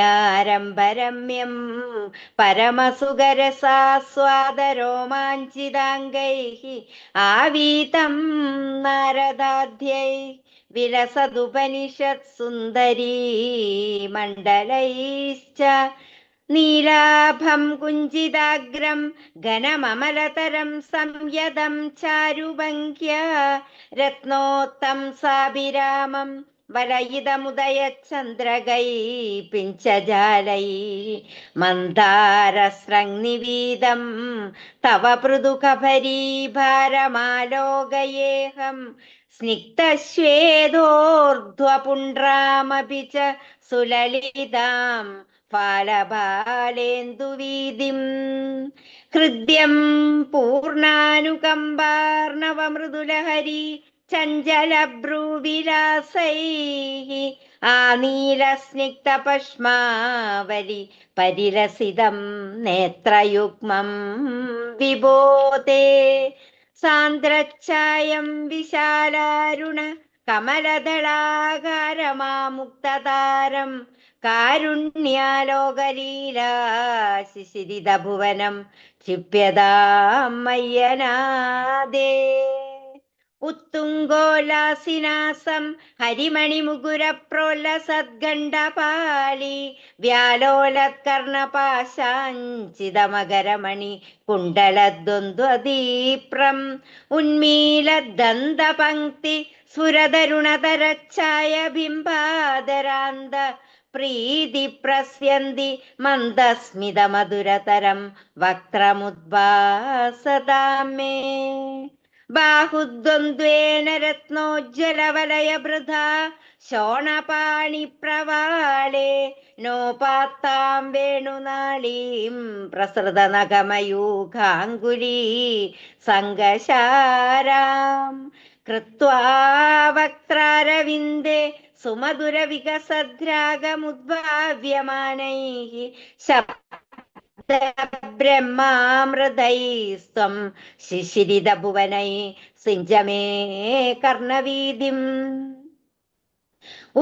പരമസുഖരസാസ്വാദരോമാഞ്ചിതാംഗൈഃ ആവീതം നാരദാധ്യൈ വിലസതുപനിഷത് സുന്ദരീ മണ്ഡലൈശ്ച നീലാഭം കുഞ്ചിതാഗ്രം ഘനമമലതരം സംയതം ചാരുഭംഗ്യ രത്നോത്തം സാഭിരാമം വലയിതമുദയചന്ദ്രകൈ പിഞ്ചജാലൈ മന്ദാരസ്രഗ്നിവീതം തവ പൃഥുകഭരീഭാരമാലോകയേഹം സ്നിഗ്ധശ്വേതോർധ്വപുണ്ഡ്രാമപി ച സുലലിതാം ഫാലബാലേന്ദുവീതിം ഹൃദ്യം പൂർണാനുകമ്പാർണവമൃദുലഹരി ചഞ്ചലഭ്രൂവിലാസൈഃ ആനീലസ്നിഗ്ധപശ്മാവലി പരിരസിതം നേത്രയുഗ്മം വിബോധേ സാന്ദ്രച്ഛായം വിശാലാരുണ കമലദളാകാരമാമുക്തതാരം കാരുണ്യാലോകലീലാശിശിരിതഭുവനം ക്ഷിപ്യതാം മയ്യനാദേ ഉത്തുംഗോലാസിനാസം ഹരിമണിമുകുരപ്രോല്ലസദ്ഗണ്ഡപാലി വ്യാലോലത്കർണപാശാഞ്ചിതമകരമണി കുണ്ടലദ്വന്ദ്വദീപ്രം ഉന്മീലദന്തപങ്ക്തി സ്ഫുരതരുണതരച്ഛായ ബിംബാദരാന്ത പ്രീതി പ്രസ്യന്തി മന്ദസ്മിതമധുരതരം വക്ത്രമുദ്ഭാസതാമേ ബാഹുദ്വന്ദ്വേന രത്നോജ്വലവലയവൃഥാ ശോണപാണിപ്രവാളേ നോപാത്താം വേണുനാളീം പ്രസൃതനഖമയൂഖാങ്കുലീ സംഗശാരാം കൃത്വാ വക്ത്രരവിന്ദേ സുമധുരവികസദ്രാഗമുദ്ഭാവ്യമാനൈഃ ബ്രഹ്മാമൃതൈസ്ത്വം ശിശിരിതഭുവനൈ സിഞ്ചമേ കർണവീതിം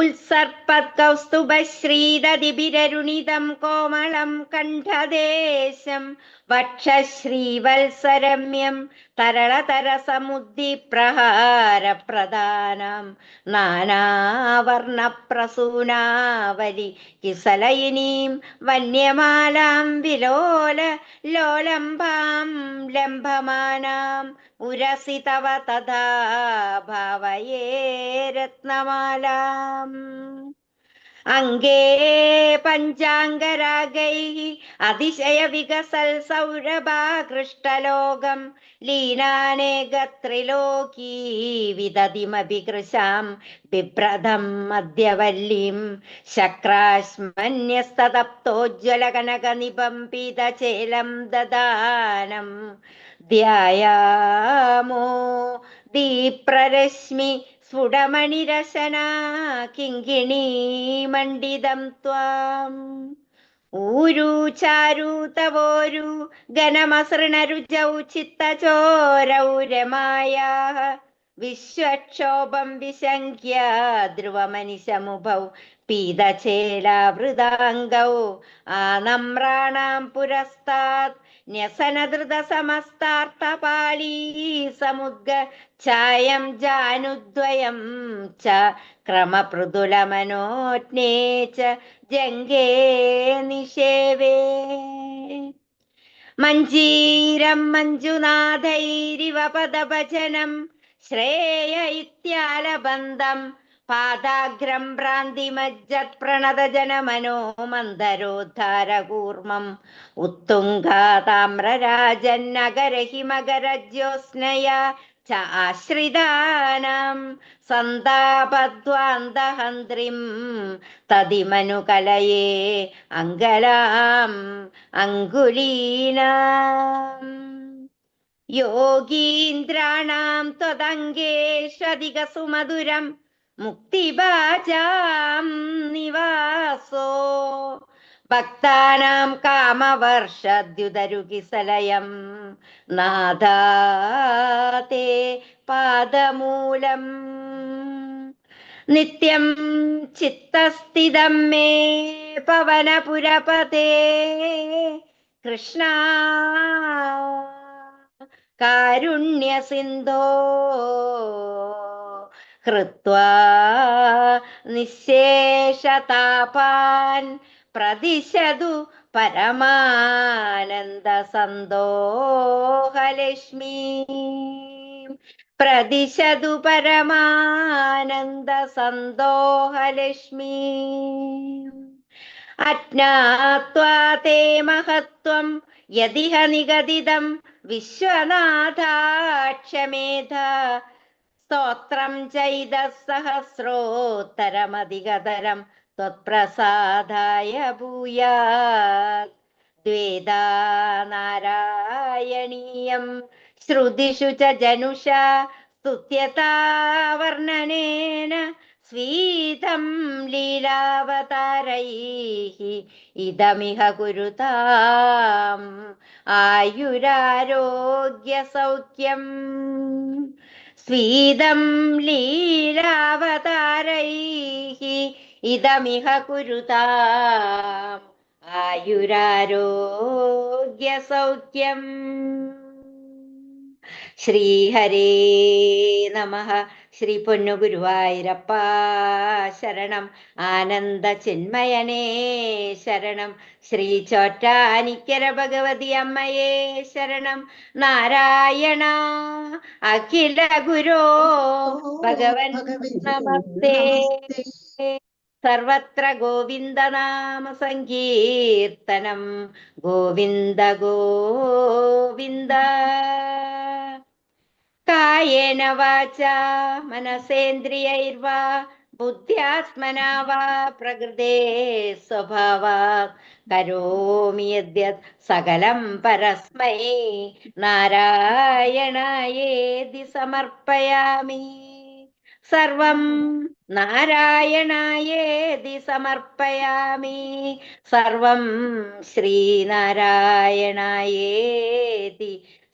ഉത്സർപ്പത്കൗസ്തുഭശ്രീദതിഭിരരുണിതം കോമളം കണ്ഠദേശം വക്ഷശ്രീവത്സരമ്യം തരളതരസമുദ്ധിപ്രഹാരപ്രധാനം നാനാവർണപ്രസൂനാവലി കിസലയിനീം വന്യമാലാം വിലോല ലോലംബാം ലംബമാനാം ഉരസി തവ തഥാ ഭാവയേ രത്നമാലാം അംഗേ പഞ്ചാംഗരാഗൈഃ അതിശയ വികസൽ സൗരഭാകൃഷ്ടലോകം ലീനാനേകത്രിലോകീ വിദതിമഭികൃശാം ബിഭ്രതം മധ്യവല്ലീം ശക്രാശ്മന്യസ്തതപ്തോജ്വലകനകനിബംബിതചേലം ദദാനം ധ്യായാമോ ദീപ്രരശ്മി സ്ഫുടമണിരശനാ കിങ്കിണീ മണ്ഡിതം ത്വാം ഊരു ചാരു തവോരു ഘനമസൃണരുചൗ ചിത്തചോരൗ രമായാഃ വിശ്വക്ഷോഭം വിശങ്ക്യ ധ്രുവമനിശമുഭൗ പീതചേലാവൃതാംഗൗ ആനമ്രാണാം പുരസ്താത് ന്യസനധൃതസമസ്താർത്ഥപാളീ സമുദ്ഗ ഛായം ജാനുദ്വയം ച ക്രമപൃഥുലമനോജ്ഞേ ച ജംഘേ നിഷേവേ മഞ്ജീരം മഞ്ജുനാഥൈരിവ പദഭജനം ശ്രേയ ഇത്യാലബന്ധം പാദാഗ്രം ഭ്രാന്തിമജ്ജത് പ്രണതജനമനോ മന്ദരോദ്ധാരകൂർമ്മം ഉത്തുംഗാതാമ്രരാജന്നഗരഹിമകരജ്യോത്സ്നയ ച ആശ്രിതാനാം സന്താപദ്വാന്തഹന്ത്രിം തദിമനുകലയേ അങ്കലാം അങ്കുലീനാം യോഗീന്ദ്രാണാം ത്വദംഗേഷ്വധികസുമധുരം മുക്തിഭാജാം നിവാസോ ഭക്താനാം കാമവർഷദ്യുതരുകിസലയം നാദാതേ പാദമൂലം നിത്യം ചിത്തസ്ഥിതം മേ പവനപുരപതേ കൃഷ്ണ കാരുണ്യസിന്ധോ ഹൃത്വാ നിശേഷതാപാൻ പ്രതിശതു പരമാനന്ദസന്തോഹലക്ഷ്മീ പ്രതിശതു പരമാനന്ദസന്തോഹലക്ഷ്മീ അജ്ഞാത്വാ തേ മഹത്വം യദിഹ നിഗദിതം വിശ്വനാഥാക്ഷമേധ സ്തോത്രം ചൈതസഹസ്രോത്തരമധികതരം ത്വത്പ്രസാദായ ഭൂയാത് ദ്വേദാ നാരായണീയം ശ്രുതിഷു ച ജനുഷാ സ്തുത്യതാ വർണ്ണനേന സ്വീതം ലീലാവതാരൈഃ ഇദമിഹ കുരുതാം ആയുരാരോഗ്യ സൗഖ്യം സ്വീതം ലീലാവതാരൈഃ ഇദമിഹ കുരുതാം ആയുരാരോഗ്യ സൗഖ്യം. ശ്രീഹരേ നമഃ. ശ്രീ പൊന്നുഗുരുവായൂരപ്പ ശരണം. ആനന്ദ ചിന്മയനേ ശരണം. ശ്രീ ചോറ്റാനിക്കര ഭഗവതി അമ്മയേ ശരണം. നാരായണ അഖില ഗുരോ ഭഗവൻ നമസ്തേ. സർവത്ര ഗോവിന്ദനാമ സങ്കീർത്തനം. ഗോവിന്ദ ഗോവിന്ദ. കായേന വാചാ മനസേന്ദ്രിയൈർവാ ബുദ്ധ്യാത്മനാ വാ പ്രകൃതേ സ്വഭാവാത് കരോമി യദ്യത് സകലം പരസ്മൈ നാരായണായേതി സമർപ്പയാമി. സർവം നാരായണായേതി സമർപ്പയാമി. സർവം ശ്രീനാരായണായേതി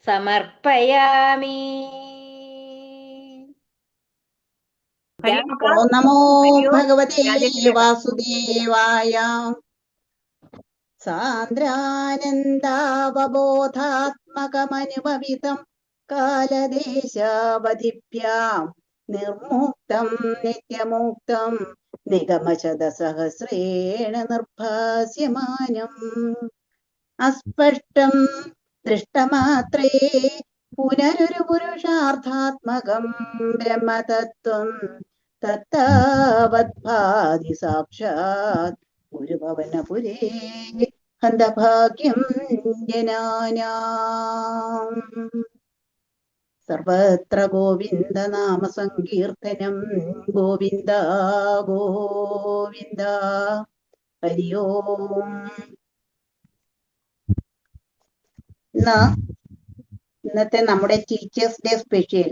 സമർപ്പയാമി. ഓ നമോ ഭഗവതേ വാസുദേവായ. സാന്ദ്രാനന്ദാവബോധാത്മകമനുഭവിതം കാലദേശാവധിഭ്യാം നിർമുക്തം നിത്യമുക്തം നിഗമശതസഹസ്രേണ നിർഭാസ്യമാനം. അസ്പഷ്ടം ദൃഷ്ടമാത്രേ പുനരൊരു പുരുഷാർത്ഥാത്മകം ബ്രഹ്മതത്വം തത്താവദ്ഭാതി സാക്ഷാത് ഒരു ഭവനപുരേ ഹന്തഭാഗ്യം ജനാനാം. സർവത്ര ഗോവിന്ദ നാമ സങ്കീർത്തനം. ഗോവിന്ദ ഗോവിന്ദ. ഹരി ഓം. ഇന്നത്തെ നമ്മുടെ ടീച്ചേഴ്സ് ഡേ സ്പെഷ്യൽ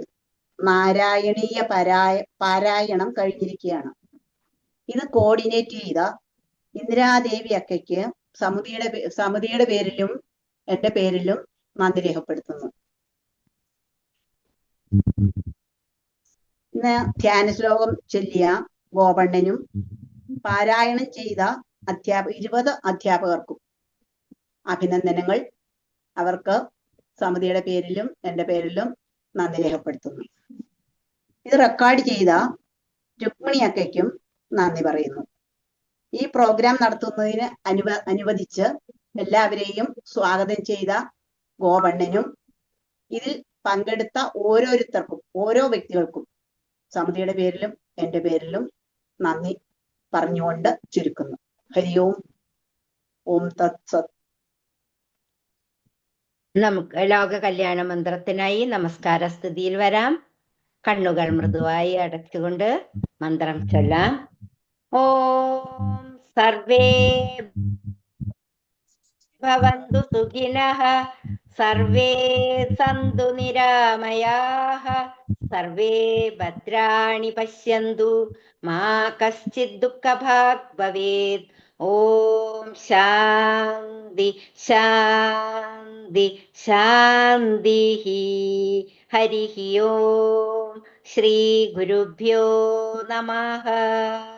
നാരായണീയ പാരായണം കഴിഞ്ഞിരിക്കുകയാണ്. ഇത് കോർഡിനേറ്റ് ചെയ്ത ഇന്ദിരാദേവി അക്കയ്ക്ക് സമിതിയുടെ പേരിലും എന്റെ പേരിലും നന്ദി രേഖപ്പെടുത്തുന്നു. ഇന്ന് ധ്യാന ശ്ലോകം ചൊല്ലിയ ഗോപണ്ണനും പാരായണം ചെയ്ത 20 അധ്യാപകർക്കും അഭിനന്ദനങ്ങൾ. അവർക്ക് സമിതിയുടെ പേരിലും എന്റെ പേരിലും നന്ദി രേഖപ്പെടുത്തുന്നു. ഇത് റെക്കോർഡ് ചെയ്ത രുക്മിണി അക്കയ്ക്കും നന്ദി പറയുന്നു. ഈ പ്രോഗ്രാം നടത്തുന്നതിന് അനുവദിച്ച് എല്ലാവരെയും സ്വാഗതം ചെയ്ത ഗോപണ്ണനും ഇതിൽ പങ്കെടുത്ത ഓരോരുത്തർക്കും, ഓരോ വ്യക്തികൾക്കും സമിതിയുടെ പേരിലും എന്റെ പേരിലും നന്ദി പറഞ്ഞുകൊണ്ട് ചുരുക്കുന്നു. ഹരി ഓം. ഓം തത് സത്. നമുക്ക് ലോക കല്യാണ മന്ത്രത്തിനായി നമസ്കാര സ്ഥിതിയിൽ വരാം. കണ്ണുകൾ മൃദുവായി അടച്ചുകൊണ്ട് മന്ത്രം ചൊല്ലാം. ഓം സർവേ ഭവന്തു സുഖിനഃ, സർവേ സന്തു നിരാമയാഃ, സർവേ ഭദ്രാണി പശ്യന്തു, മാ കശ്ചിത് ദുഃഖഭാഗ് ഭവേത്. ഓം ശാന്തി ശാന്തി ശാന്തിഃ. ഹരി ഓം. ശ്രീ ഗുരുഭ്യോ നമഃ.